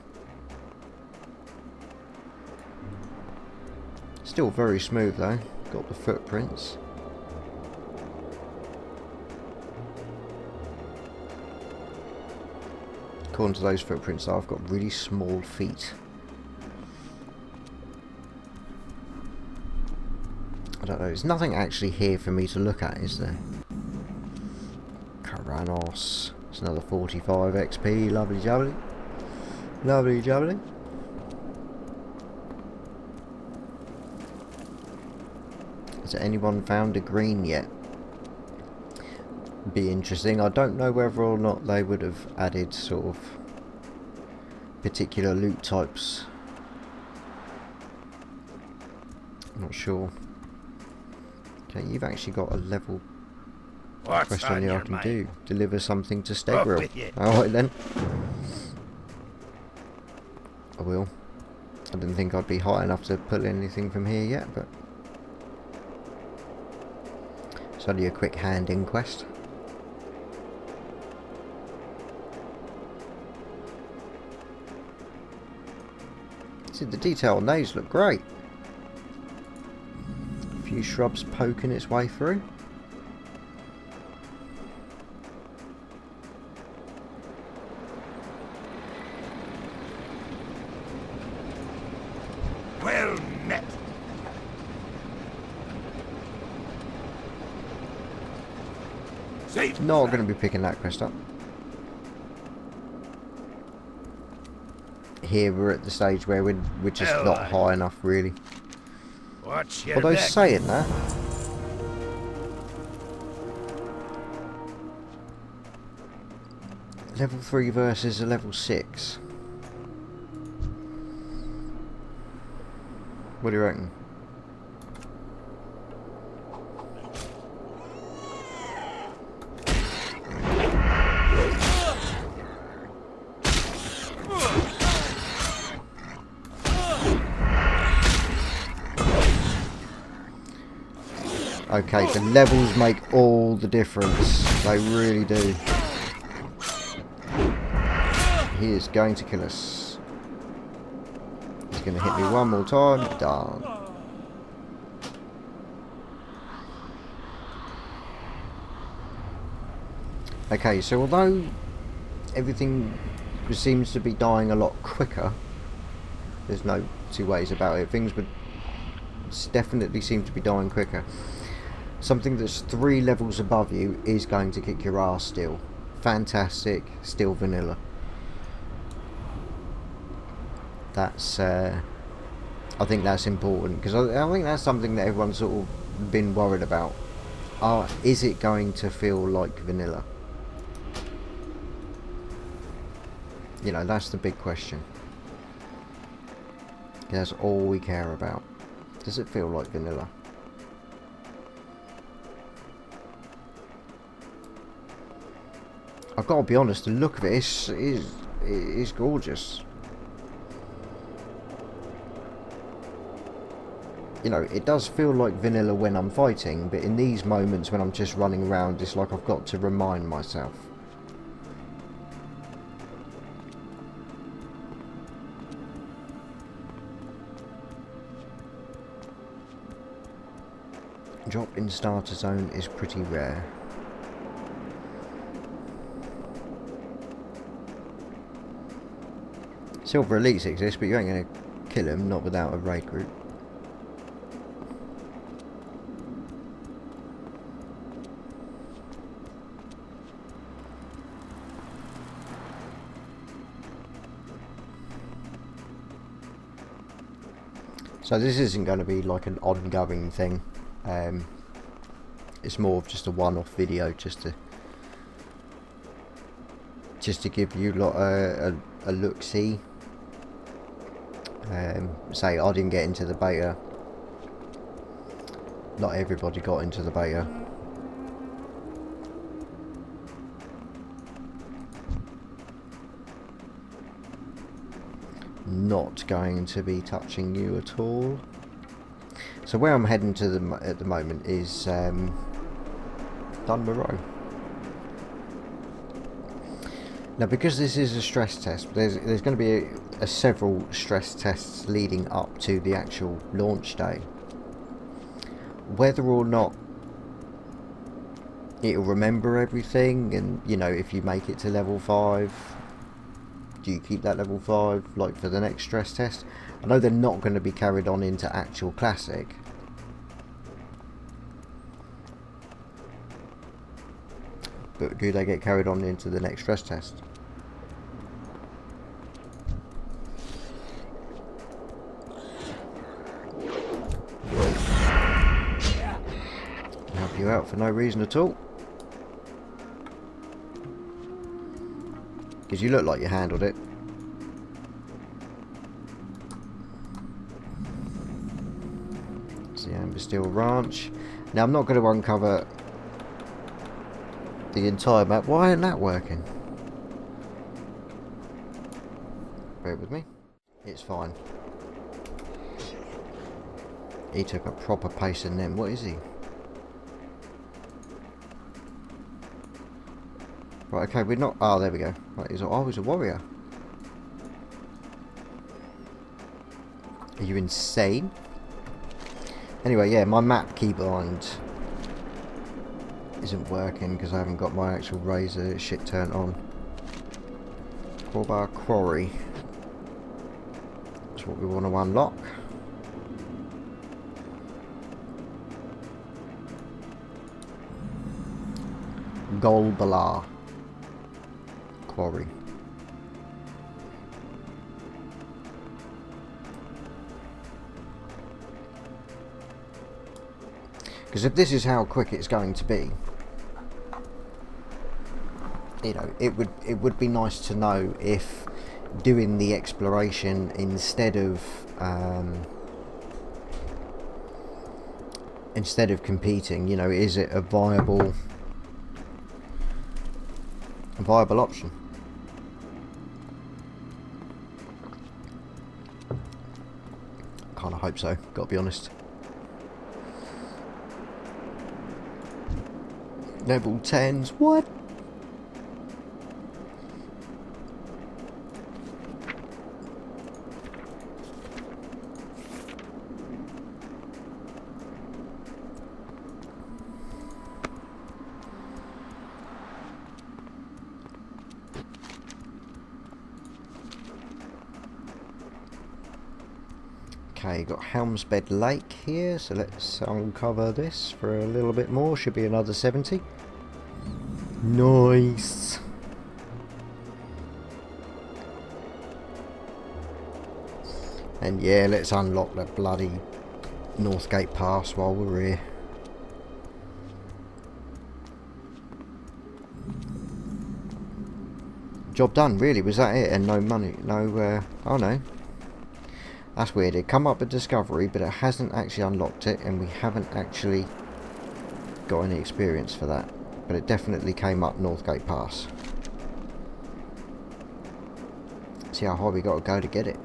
Still very smooth though. Got the footprints. According to those footprints, I've got really small feet. I don't know, there's nothing actually here for me to look at, is there? Karanos. It's another 45 XP, lovely jubbly. Lovely jubbly. Has anyone found a green yet? Be interesting. I don't know whether or not they would have added sort of particular loot types. I'm not sure. Okay, you've actually got a level quest on here I can do. Deliver something to Stegril. Alright then. I will. I didn't think I'd be high enough to pull anything from here yet, but it's only a quick hand-in quest. See, the detail on those look great. A few shrubs poking its way through. Well met. Not going to be picking that quest up. Here we're at the stage where we're just not high enough, really. Although saying that, level 3 versus a level 6. What do you reckon? Okay, the levels make all the difference. They really do. He is going to kill us. He's going to hit me one more time. Done. Okay, so although everything seems to be dying a lot quicker, there's no two ways about it. Things would definitely seem to be dying quicker. Something that's 3 levels above you is going to kick your ass still. Fantastic, still vanilla. That's, I think that's important, because I think that's something that everyone's sort of been worried about. Is it going to feel like vanilla? You know, that's the big question. That's all we care about. Does it feel like vanilla? I've got to be honest, the look of it is gorgeous. You know, it does feel like vanilla when I'm fighting, but in these moments when I'm just running around, it's like I've got to remind myself. Drop in starter zone is pretty rare. Silver elites exist, but you ain't going to kill them, not without a raid group. So this isn't going to be like an ongoing thing. It's more of just a one-off video, just to give you lot a look-see. Say I didn't get into the beta. Not everybody got into the beta. Not going to be touching you at all. So where I'm heading to at the moment is Dunbarrow. Now, because this is a stress test, there's going to be several stress tests leading up to the actual launch day. Whether or not it'll remember everything, and you know, if you make it to level 5, do you keep that level 5 like for the next stress test? I know they're not going to be carried on into actual Classic. But do they get carried on into the next stress test? Help you out for no reason at all. Because you look like you handled it. It's the Amber Steel Ranch. Now I'm not going to uncover the entire map. Why isn't that working? Bear with me. It's fine. He took a proper pace in them. What is he? Right, okay, we're not... Oh, there we go. Right, he's a warrior. Are you insane? Anyway, yeah, my map keybind isn't working because I haven't got my actual razor shit turned on. Crowbar Quarry. That's what we want to unlock. Golbalar quarry. Because if this is how quick it's going to be, you know, it would be nice to know if doing the exploration instead of competing, you know, is it a viable option? Kind of hope so, gotta be honest. Level 10s, what? Okay, got Helmsbed Lake here, so let's uncover this for a little bit more. Should be another 70. Nice. And yeah, let's unlock the bloody Northgate Pass while we're here. Job done, really. Was that it? And no money, no, oh no. That's weird. It come up with discovery, but it hasn't actually unlocked it, and we haven't actually got any experience for that. But it definitely came up Northgate Pass. See how high we got to go to get it.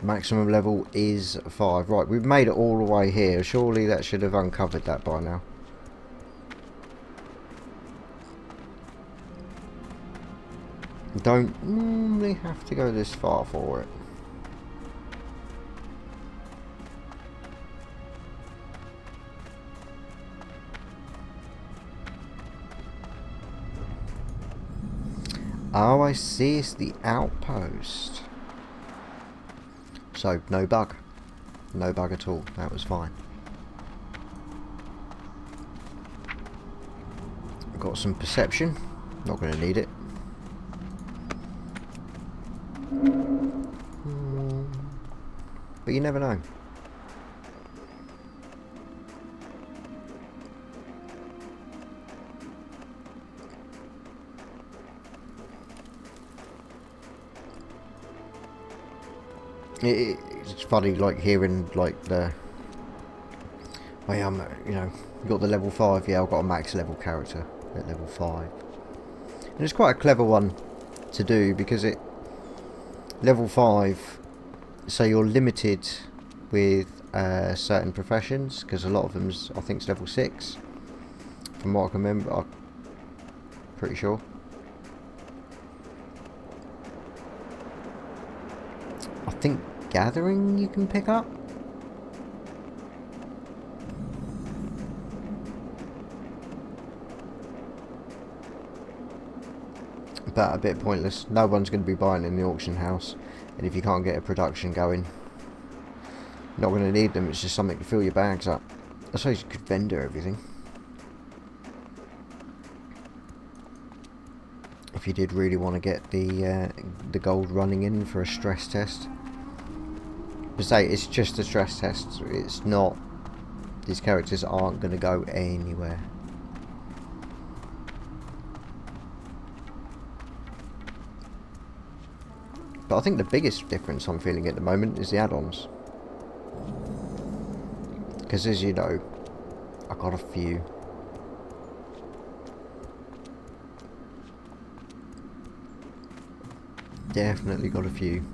Maximum level is 5. Right, we've made it all the way here. Surely that should have uncovered that by now. Don't normally have to go this far for it. Oh, I see. It's the outpost. So, no bug. No bug at all. That was fine. Got some perception. Not going to need it. But you never know. It's funny, like hearing like the way you know, you got the level 5. Yeah, I've got a max level character at level 5, and it's quite a clever one to do because it level 5. So you're limited with certain professions, because a lot of them's, I think, it's level 6 from what I can remember. I'm pretty sure. I think gathering you can pick up. But a bit pointless. No one's going to be buying in the auction house, and if you can't get a production going, you're not going to need them. It's just something to fill your bags up. I suppose you could vendor everything if you did really want to get the gold running in for a stress test. But say it's just a stress test. It's not. These characters aren't going to go anywhere. But I think the biggest difference I'm feeling at the moment is the add-ons. Because as you know, I got a few. Definitely got a few.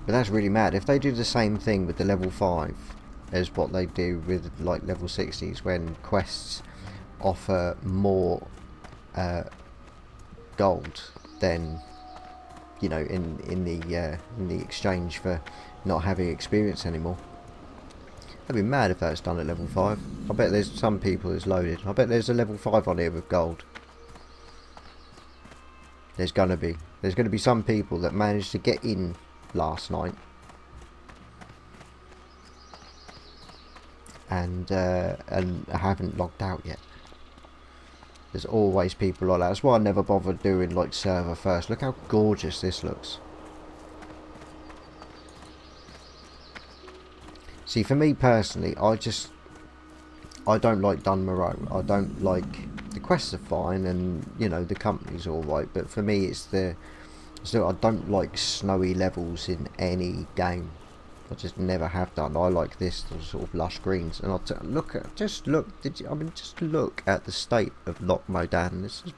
But that's really mad. If they do the same thing with the level 5 as what they do with like level 60s, when quests offer more gold, then you know, in the exchange for not having experience anymore. I'd be mad if that's done at level 5. I bet there's some people that's loaded. I bet there's a level 5 on here with gold. There's gonna be some people that managed to get in last night and haven't logged out yet. There's always people like that. That's why I never bother doing like server first. Look how gorgeous this looks. See, for me personally, I don't like Dunmoreau. I don't like, the quests are fine, and you know the company's all right. But for me, it's I don't like snowy levels in any game. I just never have done. I like this sort of lush greens. And just look at the state of Loch Modan. This is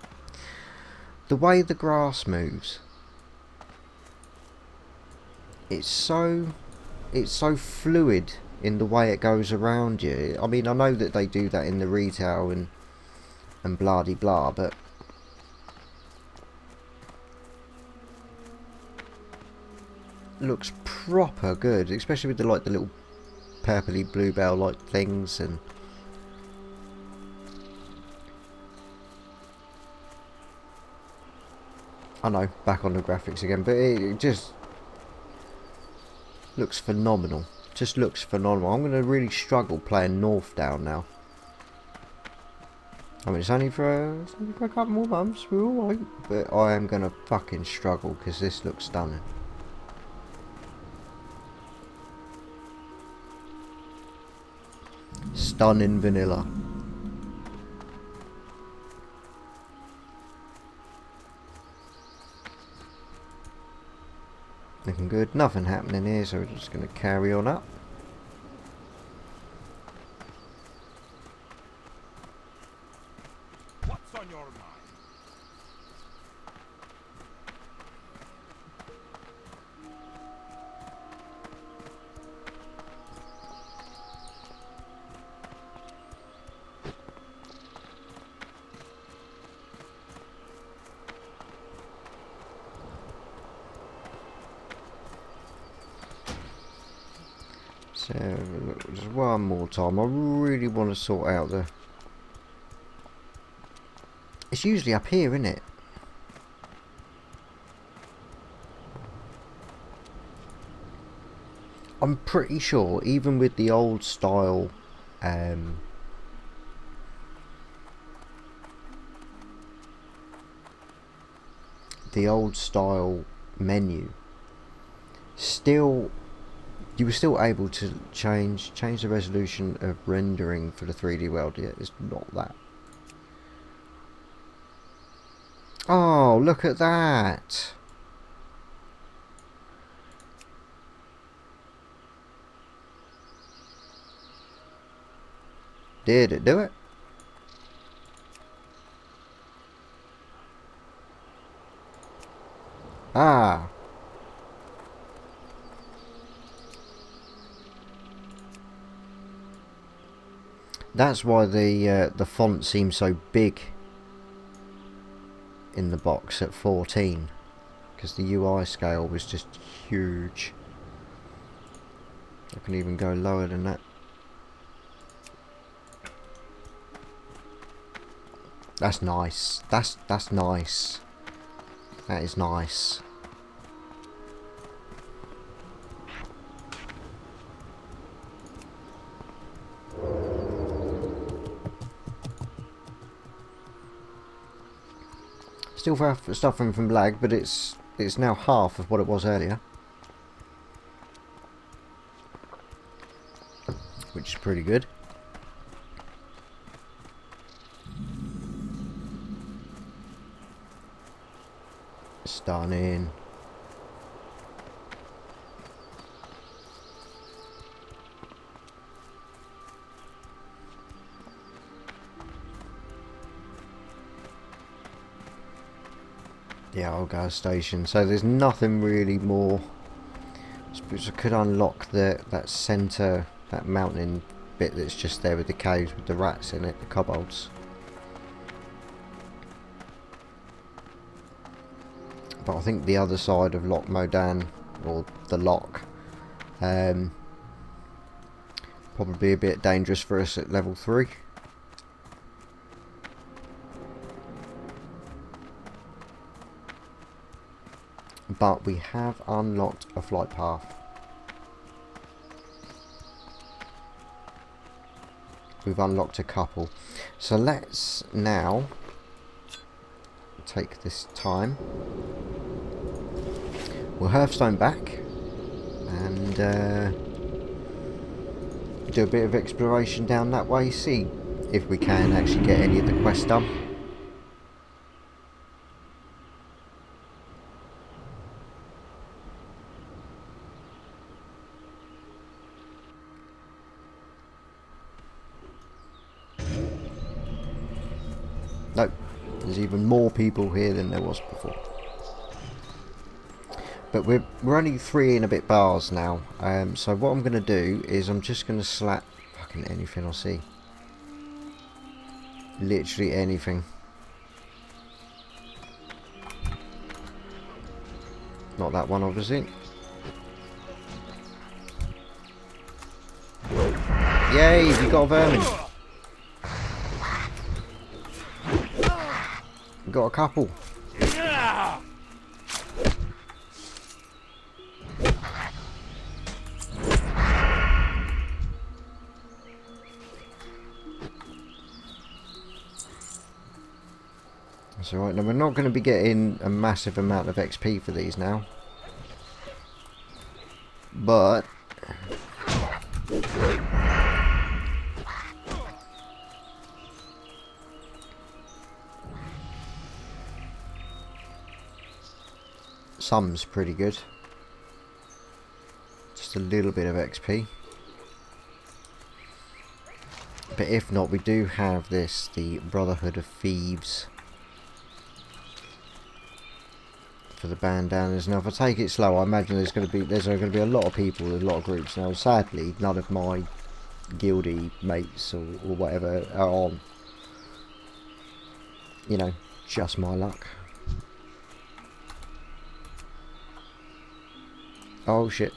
the way the grass moves. It's so fluid in the way it goes around you. I mean, I know that they do that in the retail and blah de blah, but looks proper good, especially with the like the little purpley bluebell like things. And I know, back on the graphics again, but it just looks phenomenal. Just looks phenomenal. I'm going to really struggle playing North Down now. I mean, it's only for a couple more months, we're alright, but I am going to fucking struggle because this looks stunning. Stunning vanilla. Looking good. Nothing happening here, so we're just going to carry on up. What's on your mind? So, just one more time. I really want to sort out the... It's usually up here, isn't it? I'm pretty sure, even with the old style... the old style menu, still... You were still able to change the resolution of rendering for the 3D world. Yet it's not that. Oh, look at that! Did it do it? Ah. That's why the font seems so big in the box at 14, because the UI scale was just huge. I can even go lower than that. That's nice. That's nice. That is nice. Still suffering from lag, but it's now half of what it was earlier, which is pretty good. Stunning. The old gas station. So there's nothing really more. I suppose I could unlock that centre, that mountain bit that's just there with the caves with the rats in it, the kobolds. But I think the other side of Loch Modan, or the lock, probably a bit dangerous for us at level 3. But we have unlocked a flight path. We've unlocked a couple. So let's now take this time. We'll Hearthstone back and do a bit of exploration down that way. See if we can actually get any of the quests done. Nope, there's even more people here than there was before. But we're only 3 and a bit bars now, so what I'm going to do is I'm just going to slap fucking anything I see. Literally anything. Not that one, obviously. Yay, we got a vermin. We got a couple. That's alright. Now we're not going to be getting a massive amount of XP for these now. But some's pretty good. Just a little bit of XP. But if not, we do have this, the Brotherhood of Thieves, for the bandanas. Now if I take it slow, I imagine there's going to be a lot of people, a lot of groups. Now sadly none of my guildy mates or whatever are on. You know, just my luck. Oh shit.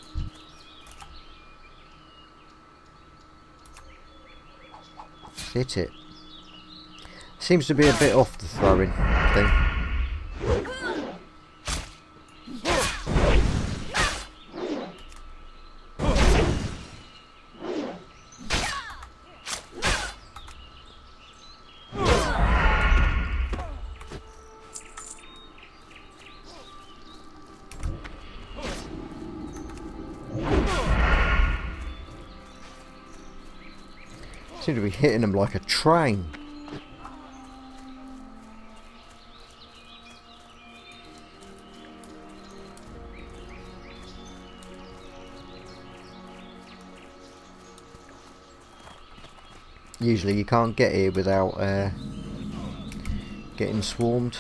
Hit it. Seems to be a bit off the throwing thing. Seem to be hitting them like a train. Usually you can't get here without getting swarmed.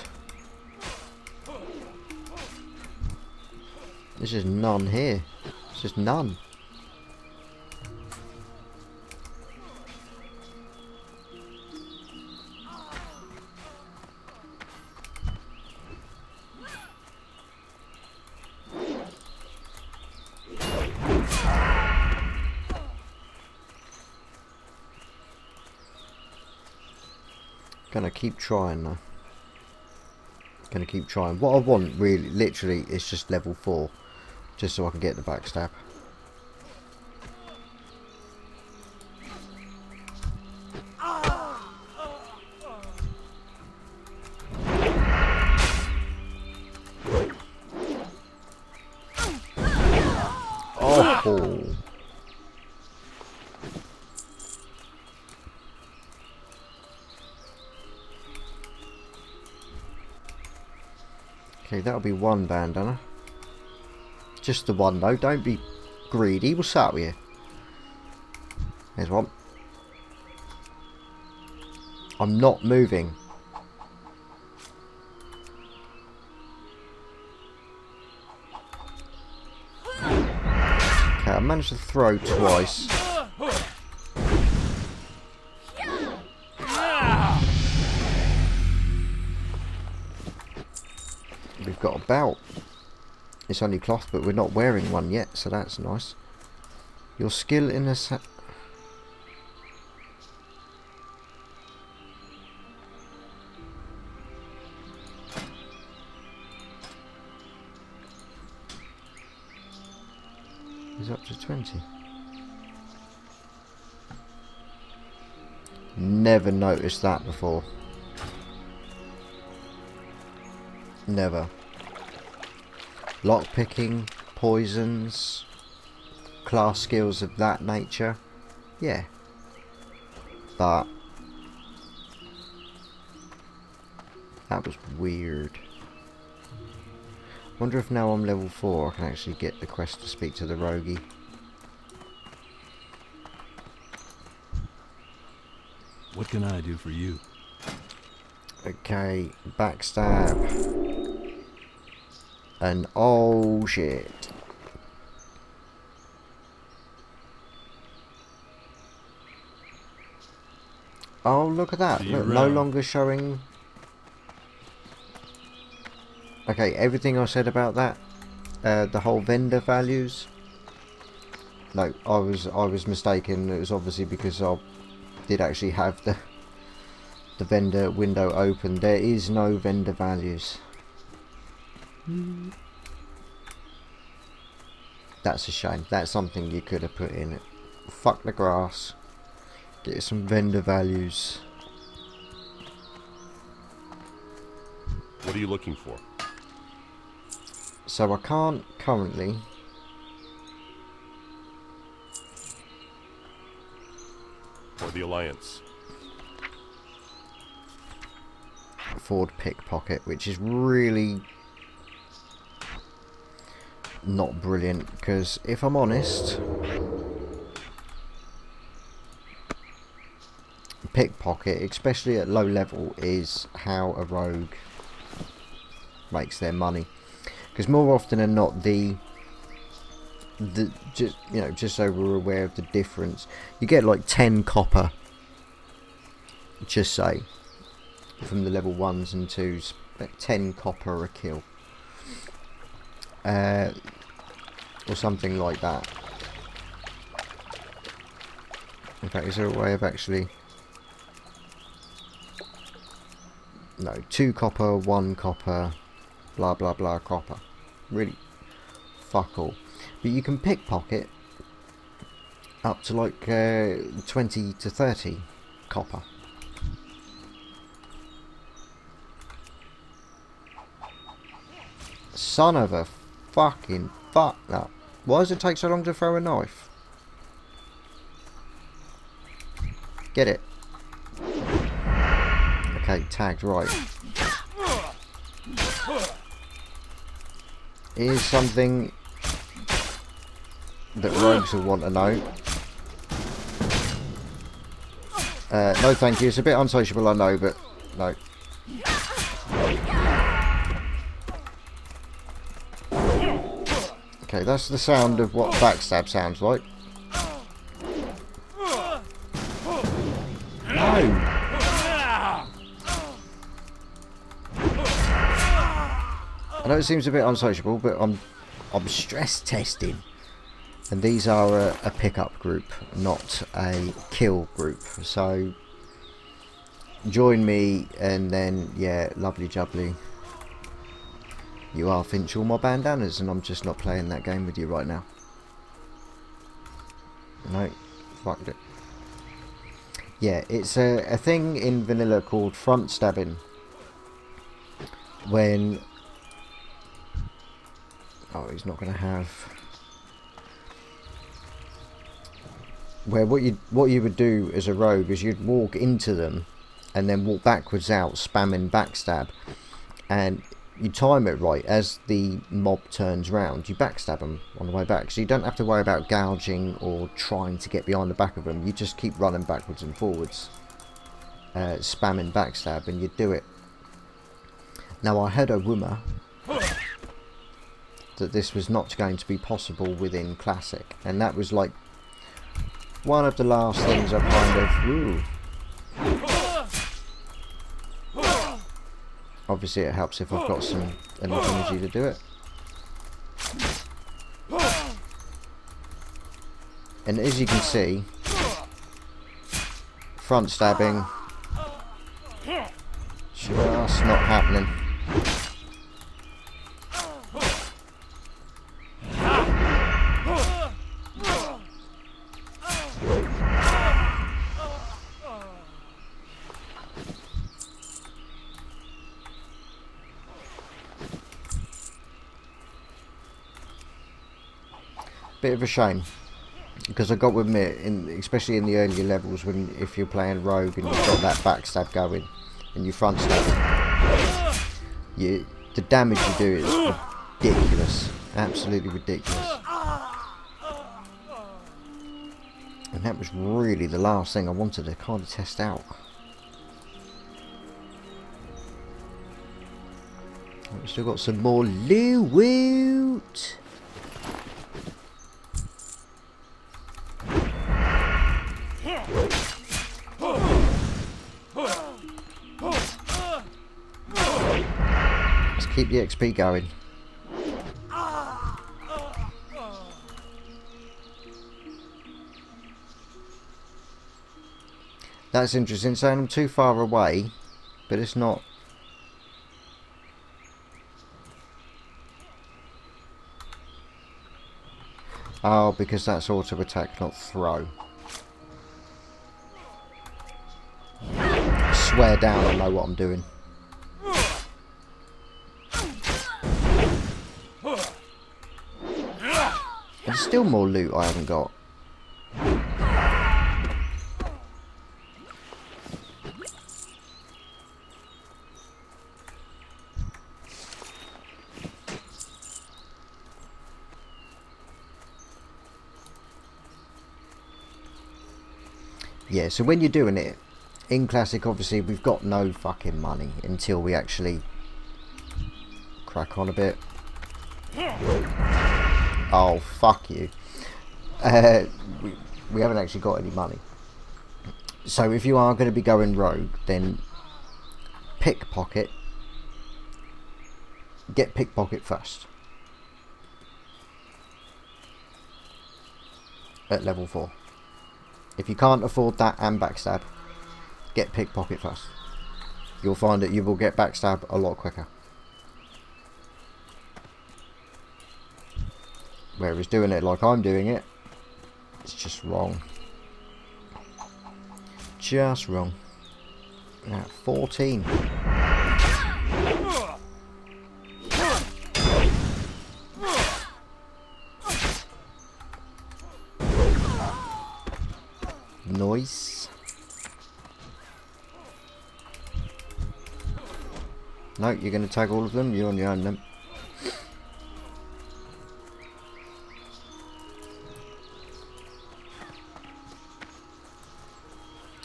There's just none here. There's just none. Gonna keep trying though. Gonna keep trying. What I want really, literally, is just level 4. Just so I can get the backstab. Oh. Okay, that'll be one bandana. Just the one though, don't be greedy. What's up with you? There's one. I'm not moving. Okay, I managed to throw twice. We've got a belt. It's only cloth, but we're not wearing one yet, so that's nice. Your skill in a is up to 20. Never noticed that before. Never. Lockpicking, poisons, class skills of that nature. Yeah. But that was weird. Wonder if now I'm level 4 I can actually get the quest to speak to the roguey. What can I do for you? Okay, backstab. And oh shit. Oh, look at that. Look, no longer showing. Okay, everything I said about that, the whole vendor values. No, I was mistaken. It was obviously because I did actually have the vendor window open. There is no vendor values. That's a shame. That's something you could have put in it. Fuck the grass. Get some vendor values. What are you looking for? So I can't currently For the Alliance. afford pickpocket, which is really not brilliant, because if I'm honest, pickpocket, especially at low level, is how a rogue makes their money. Because more often than not, just, you know, just so we're aware of the difference, you get like 10 copper, just say, from the level 1s and 2s, 10 copper a kill, or something like that. In fact, is there a way of actually, no, 2 copper, 1 copper, blah blah blah copper, really fuck all. But you can pickpocket up to like 20 to 30 copper. Son of a fucking fuck up. Why does it take so long to throw a knife? Get it. Okay, tagged, right. Here's something that rogues will want to know. No thank you, it's a bit unsociable, I know, but no. Okay, that's the sound of what backstab sounds like. No! I know it seems a bit unsociable, but I'm stress testing. And these are a pickup group, not a kill group. So join me, and then yeah, lovely jubbly. You are Finch all my bandanas, and I'm just not playing that game with you right now. No, fucked it. Yeah, it's a thing in vanilla called front stabbing. When oh, he's not going to have. Where what you would do as a rogue is you'd walk into them, and then walk backwards out, spamming backstab, and you time it right. As the mob turns round, you backstab them on the way back, so you don't have to worry about gouging or trying to get behind the back of them. You just keep running backwards and forwards, spamming backstab, and you do it. Now, I heard a rumour that this was not going to be possible within Classic, and that was like one of the last things I Obviously it helps if I've got enough energy to do it. And as you can see, front stabbing just not happening. Bit of a shame, because I got to admit, especially in the earlier levels, if you're playing rogue and you've got that backstab going and you front stab, the damage you do is ridiculous, absolutely ridiculous. And that was really the last thing I wanted to kind of test out. We've still got some more loot. Let's keep the XP going. That's interesting, saying I'm too far away, but it's not. Oh, because that's auto attack, not throw. I swear down, I know what I'm doing. There's still more loot I haven't got. Yeah, so when you're doing it in Classic, obviously we've got no fucking money until we actually crack on a bit. Oh, fuck you. We haven't actually got any money. So if you are going to be going rogue, then pickpocket. Get pickpocket first. At level 4. If you can't afford that and backstab, get pickpocket first. You'll find that you will get backstab a lot quicker. Whereas doing it like I'm doing it, it's just wrong. Just wrong. At 14. Nice. No, you're going to tag all of them. You're on your own then.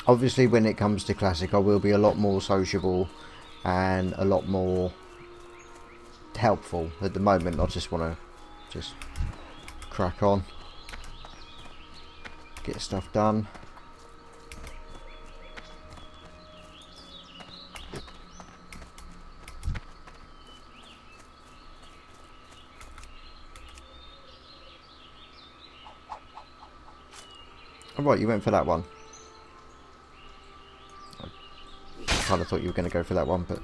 Obviously, when it comes to Classic, I will be a lot more sociable and a lot more helpful. At the moment, I just want to crack on, get stuff done. Alright, you went for that one. I kind of thought you were going to go for that one, but...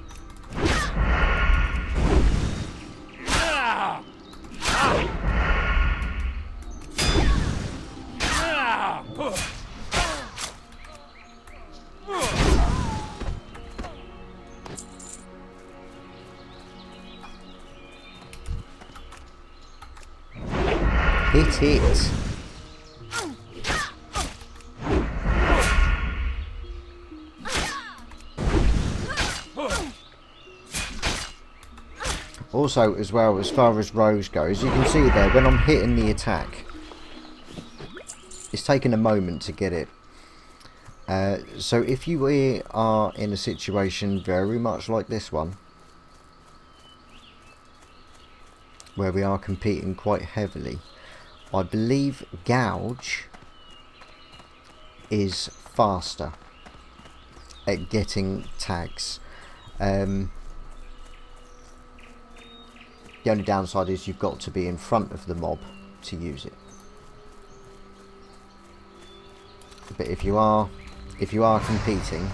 Hit it! Also, as well, as far as rogues goes, you can see there, when I'm hitting the attack, it's taking a moment to get it. So if you are in a situation very much like this one, where we are competing quite heavily, I believe Gouge is faster at getting tags. The only downside is you've got to be in front of the mob to use it. But if you are competing,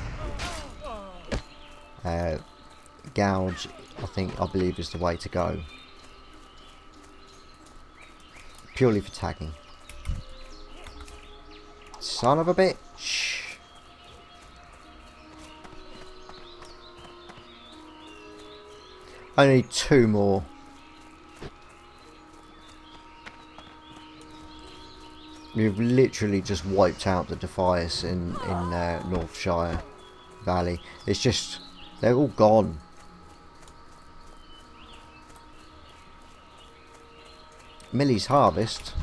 gouge, I believe is the way to go. Purely for tagging. Son of a bitch. I need 2 more. We've literally just wiped out the Defias in Northshire Valley. It's just, they're all gone. Millie's Harvest.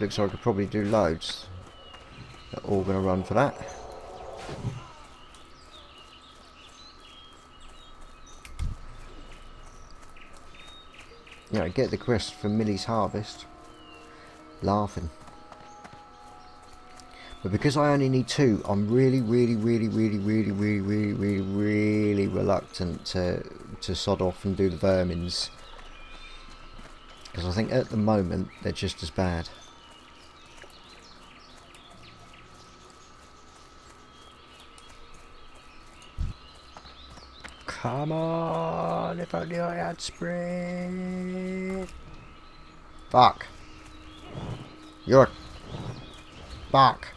Looks like I could probably do loads. They're all going to run for that. You know, get the quest for Millie's Harvest. Laughing. But because I only need 2, I'm really reluctant to sod off and do the vermins. Because I think at the moment they're just as bad. Come on, if only I had sprint. Fuck. You're... Fuck.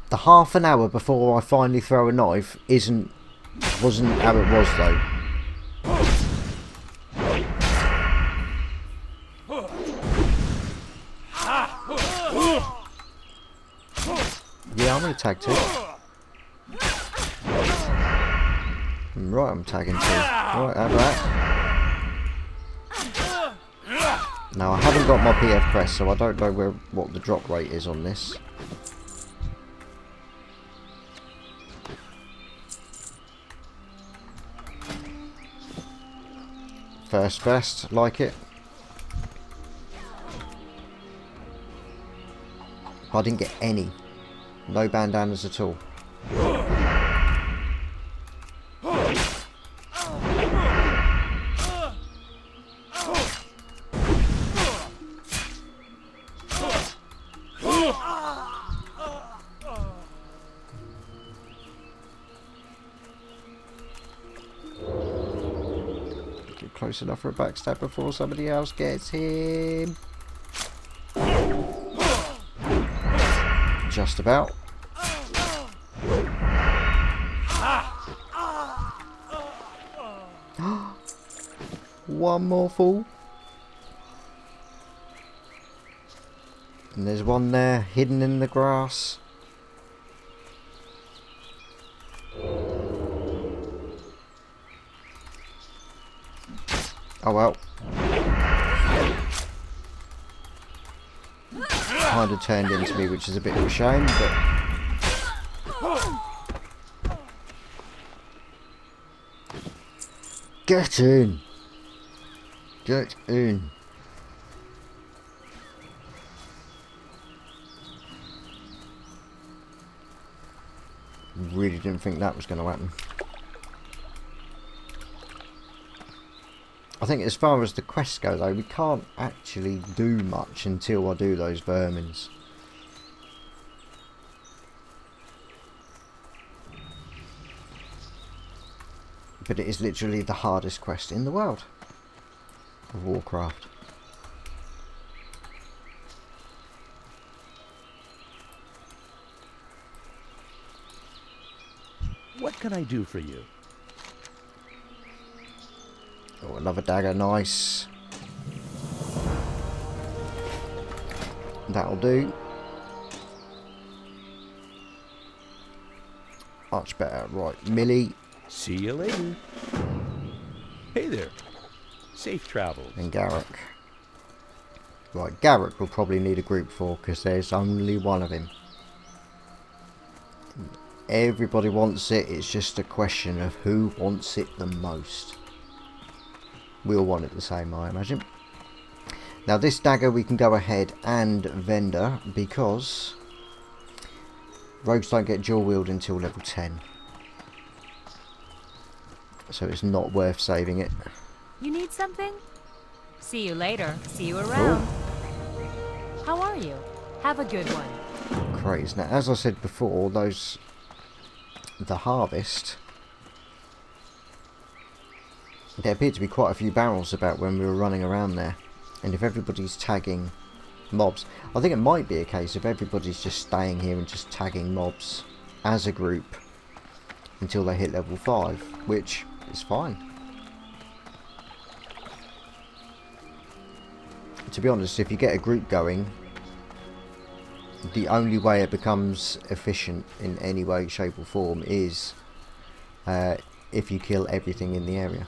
The half an hour before I finally throw a knife wasn't how it was though. Yeah, I'm gonna tag 2. Right, I'm tagging 2. Right, have that. Now I haven't got my PF crest, so I don't know what the drop rate is on this. First best, like it. I didn't get any. No bandanas at all. Close enough for a backstab before somebody else gets him. Just about. One more fall. And there's one there hidden in the grass. Oh well. Kind of turned into me, which is a bit of a shame, but... Get in! Get in! Really didn't think that was going to happen. I think as far as the quests go though, we can't actually do much until I do those vermins. But it is literally the hardest quest in the world of Warcraft. What can I do for you? Oh, another dagger, nice. That'll do. Much better. Right, Millie. See you later. Hey there. Safe travels. And Garrick. Right, Garrick will probably need a group for because there's only one of him. Everybody wants it, it's just a question of who wants it the most. We all want it the same, I imagine. Now this dagger we can go ahead and vendor because rogues don't get dual wield until level 10. so it's not worth saving it. You need something? See you later. See you around. How are you? Have a good one. Crazy. Now, as I said before, the harvest, there appeared to be quite a few barrels about when we were running around there, and if everybody's tagging mobs, I think it might be a case of everybody's just staying here and just tagging mobs as a group until they hit level 5, which is fine. To be honest, if you get a group going, the only way it becomes efficient in any way, shape or form is if you kill everything in the area.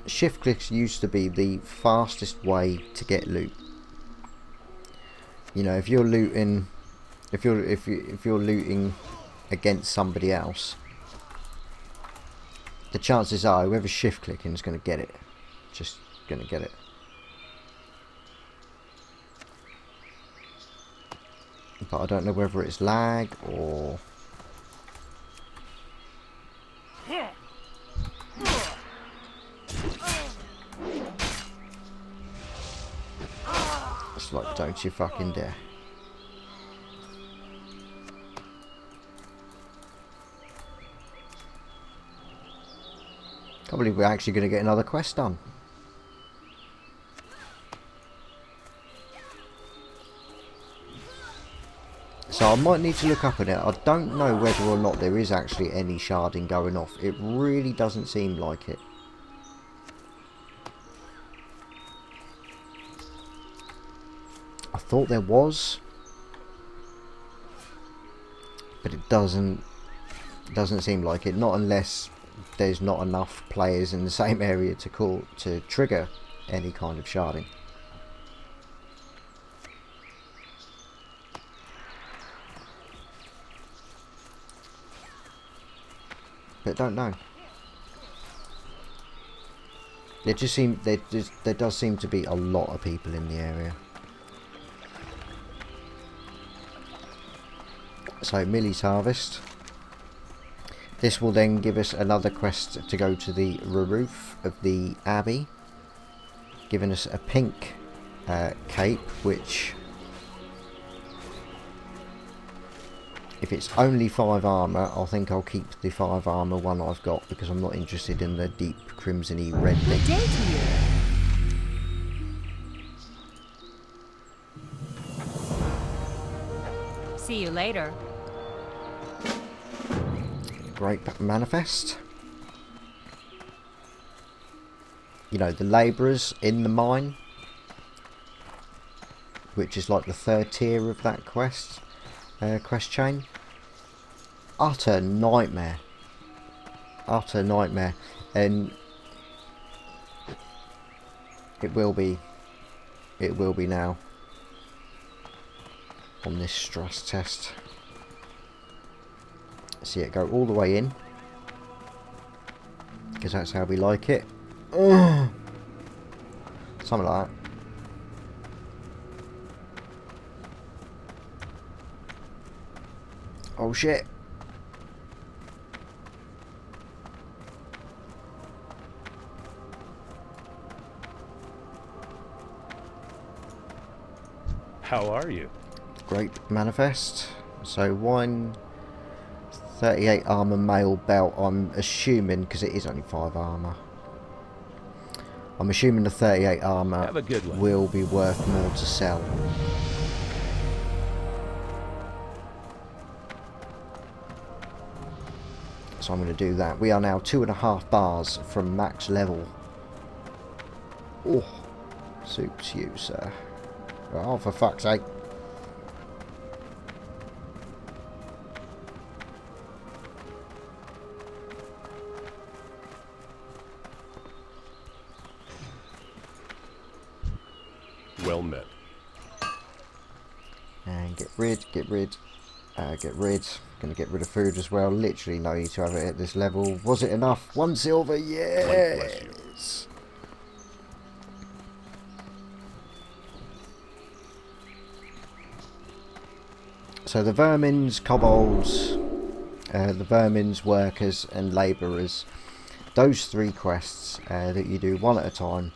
Shift clicks used to be the fastest way to get loot. You know, if you're looting, if you're looting against somebody else, the chances are whoever's shift clicking is going to get it. Just going to get it. But I don't know whether it's lag or... It's like, don't you fucking dare. Can't believe we're actually going to get another quest done. So I might need to look up on it. I don't know whether or not there is actually any sharding going off. It really doesn't seem like it. I thought there was, but it doesn't seem like it. Not unless there's not enough players in the same area to trigger any kind of sharding. But don't know. There does seem to be a lot of people in the area. So Millie's Harvest. This will then give us another quest to go to the roof of the Abbey, giving us a pink cape, which, if it's only 5 armour, I think I'll keep the 5 armour one I've got, because I'm not interested in the deep crimson-y red thing. Good day to you. See you later. Great manifest. You know, the labourers in the mine, which is like the 3rd tier of that quest chain. Utter nightmare. Utter nightmare. And it will be now on this stress test. See it go all the way in, because that's how we like it. Ugh. Something like that. Oh shit. How are you? Great manifest. So 38 armour mail belt, I'm assuming, because it is only 5 armour. I'm assuming the 38 armour Have a good one. will be worth more to sell. So I'm going to do that. We are now 2.5 bars from max level. Oh, suits you, sir. Oh, for fuck's sake. Well met. And get rid. Gonna get rid of food as well. Literally no need to have it at this level. Was it enough? 1 silver, yes! So the vermins, kobolds, the vermins, workers and labourers, those 3 quests that you do one at a time.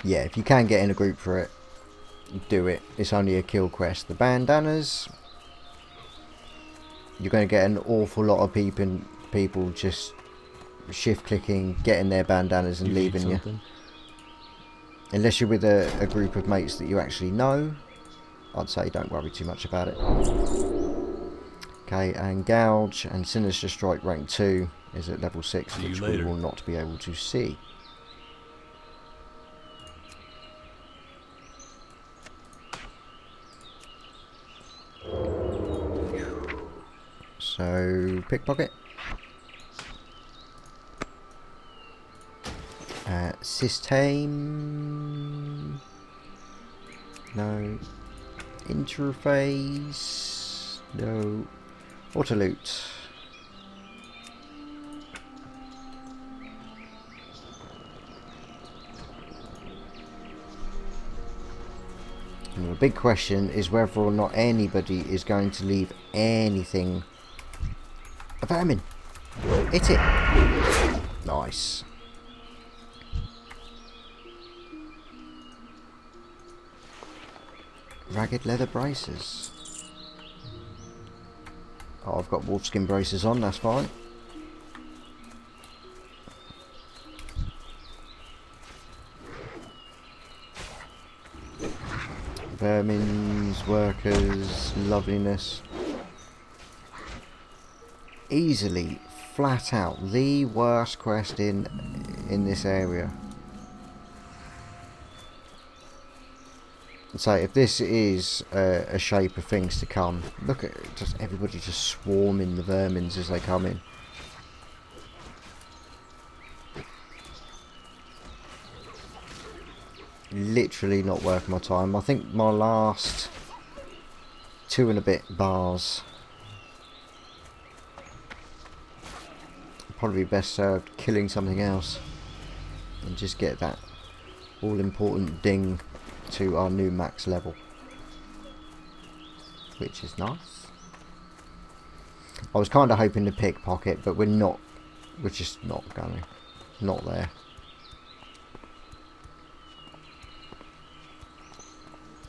Yeah, if you can get in a group for it, do it. It's only a kill quest. The bandanas, you're going to get an awful lot of people just shift clicking, getting their bandanas and leaving you. Unless you're with a group of mates that you actually know, I'd say don't worry too much about it. Okay, and Gouge and Sinister Strike rank 2 is at level 6, which we will not be able to see. So, pickpocket. System. No. Interface. No. Auto loot. And the big question is whether or not anybody is going to leave anything. A vermin. Hit it. Nice. Ragged leather braces. Oh, I've got wolfskin braces on, that's fine. Vermins, workers, loveliness. Easily, flat out, the worst quest in this area. So if this is a shape of things to come, look at it, just everybody just swarming the vermins as they come in. Literally not worth my time. I think my last 2 and a bit bars probably best served killing something else and just get that all important ding to our new max level, which is nice. I was kind of hoping to pickpocket, but we're just not going, not there.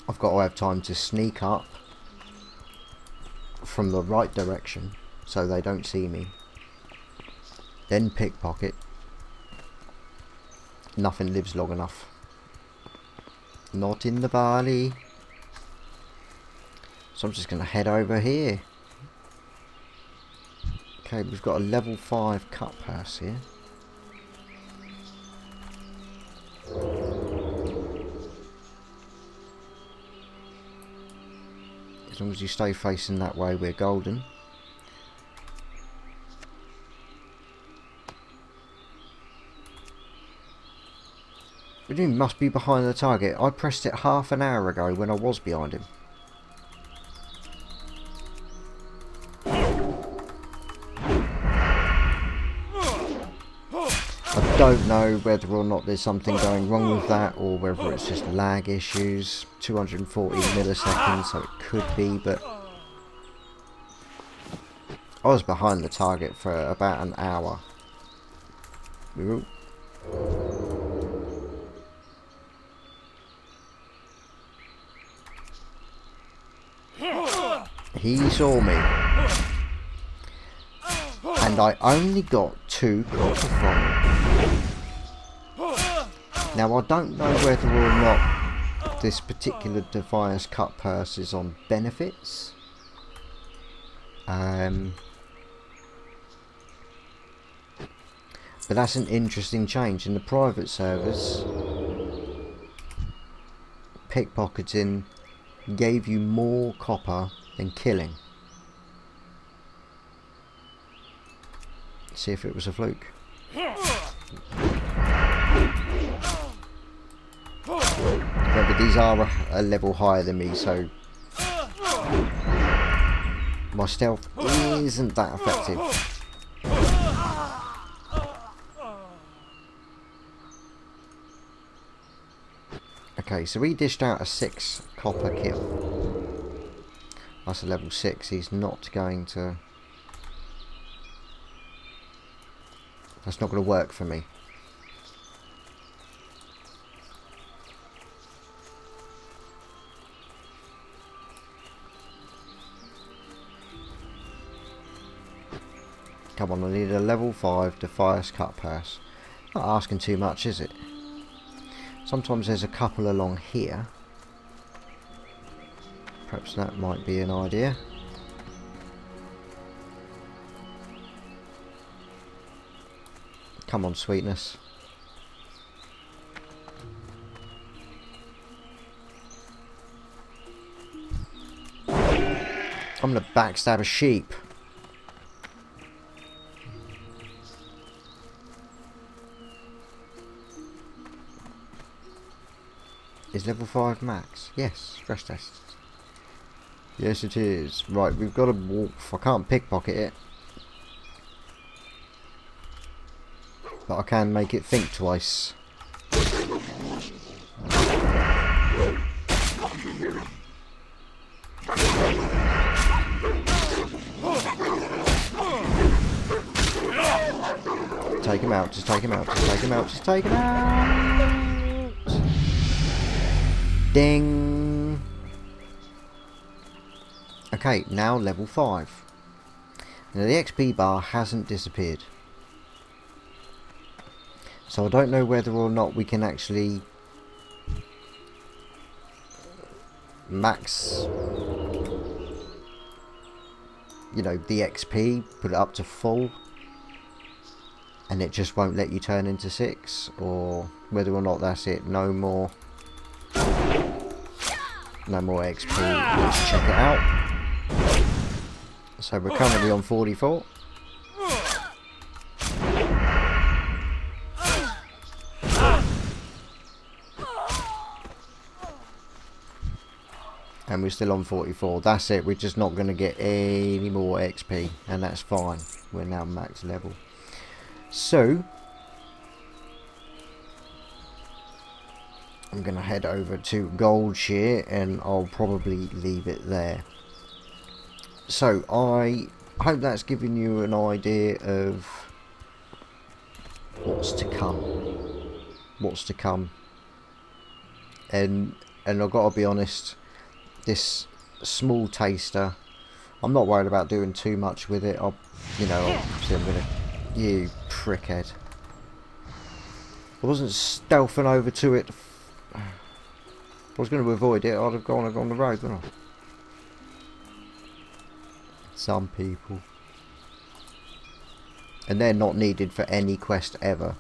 I've got to have time to sneak up from the right direction so they don't see me, then pickpocket. Nothing lives long enough. Not in the barley. So I'm just going to head over here. Okay, we've got a level 5 cut purse here. As long as you stay facing that way, we're golden. He must be behind the target. I pressed it half an hour ago when I was behind him. I don't know whether or not there's something going wrong with that, or whether it's just lag issues. 240 milliseconds, so it could be, but I was behind the target for about an hour. Ooh. He saw me, and I only got 2 copper from him. Now I don't know whether or not this particular device cut purse is on benefits. But that's an interesting change. In the private servers, pickpocketing gave you more copper than killing. See if it was a fluke. Remember, these are a level higher than me, so my stealth isn't that effective. Okay, so we dished out a 6 copper kill. That's a level 6. He's not going to... That's not going to work for me. Come on, I need a level 5 Defias cut purse. Not asking too much, is it? Sometimes there's a couple along here. Perhaps that might be an idea. Come on, sweetness. I'm gonna backstab a sheep. Is level 5 max? Yes, stress tests. Yes it is. Right, we've got a wolf. I can't pickpocket it. But I can make it think twice. Take him out, just take him out, just take him out, just take him out! Ding! Okay, now level 5. Now the XP bar hasn't disappeared. So I don't know whether or not we can actually max, you know, the XP, put it up to full, and it just won't let you turn into 6, or whether or not that's it. No more XP. Let's check it out. So we're currently on 44. And we're still on 44. That's it. We're just not going to get any more XP. And that's fine. We're now max level. So I'm going to head over to Goldshare, and I'll probably leave it there. So I hope that's given you an idea of what's to come. What's to come. And I've got to be honest, this small taster, I'm not worried about doing too much with it. I'm gonna... You prickhead. I wasn't stealthing over to it. I was going to avoid it. I'd have gone on the road, wouldn't I? Some people. And they're not needed for any quest ever.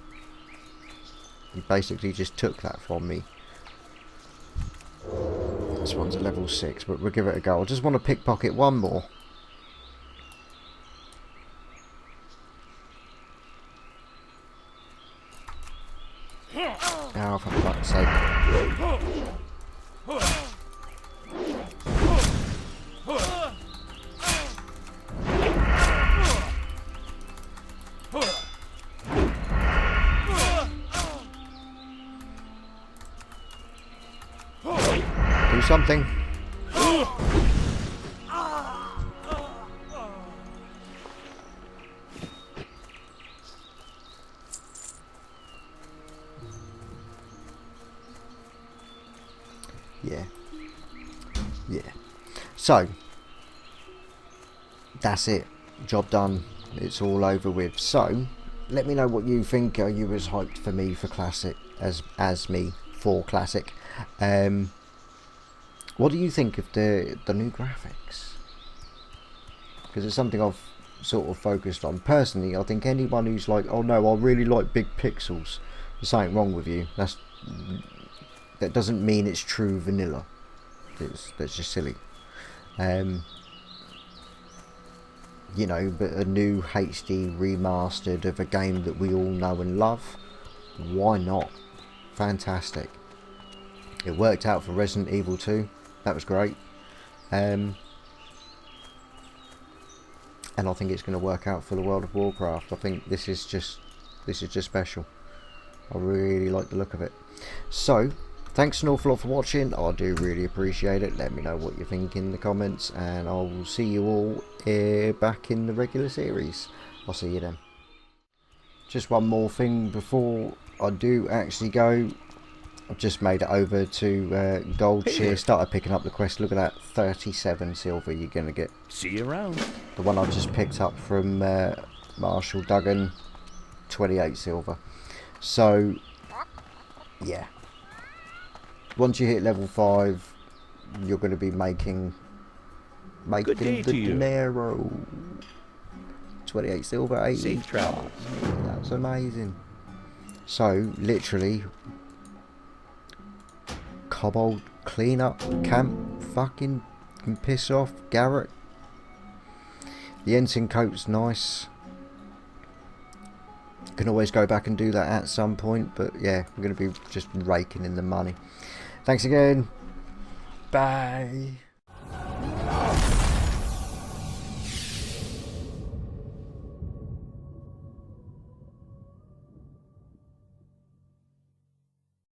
He basically just took that from me. This one's a level 6, but we'll give it a go. I just want to pickpocket one more. Oh, for fuck's sake. Do something. Yeah. So that's it. Job done. It's all over with. So let me know what you think. Are you as hyped for me for Classic as me for Classic? What do you think of the new graphics? Because it's something I've sort of focused on. Personally, I think anyone who's like, oh no, I really like big pixels, there's something wrong with you. That doesn't mean it's true vanilla. That's just silly. You know, but a new HD remastered of a game that we all know and love, why not? Fantastic. It worked out for Resident Evil 2. That was great. And I think it's going to work out for the World of Warcraft. I think this is just special. I really like the look of it. So Thanks an awful lot for watching. I do really appreciate it. Let me know what you think in the comments, and I will see you all back in the regular series. I'll see you then. Just one more thing before I do actually go. I've just made it over to Goldshare. Started picking up the quest. Look at that, 37 silver you're going to get. See you around. The one I've just picked up from Marshall Duggan, 28 silver. So, yeah. Once you hit level 5, you're going to be making Good day the to you. dinero. 28 silver, 80. Safe travels. That's amazing. So, literally, Kobold clean up camp, fucking can piss off Garrett. The ensign coat's nice. Can always go back and do that at some point, but yeah, we're going to be just raking in the money. Thanks again. Bye.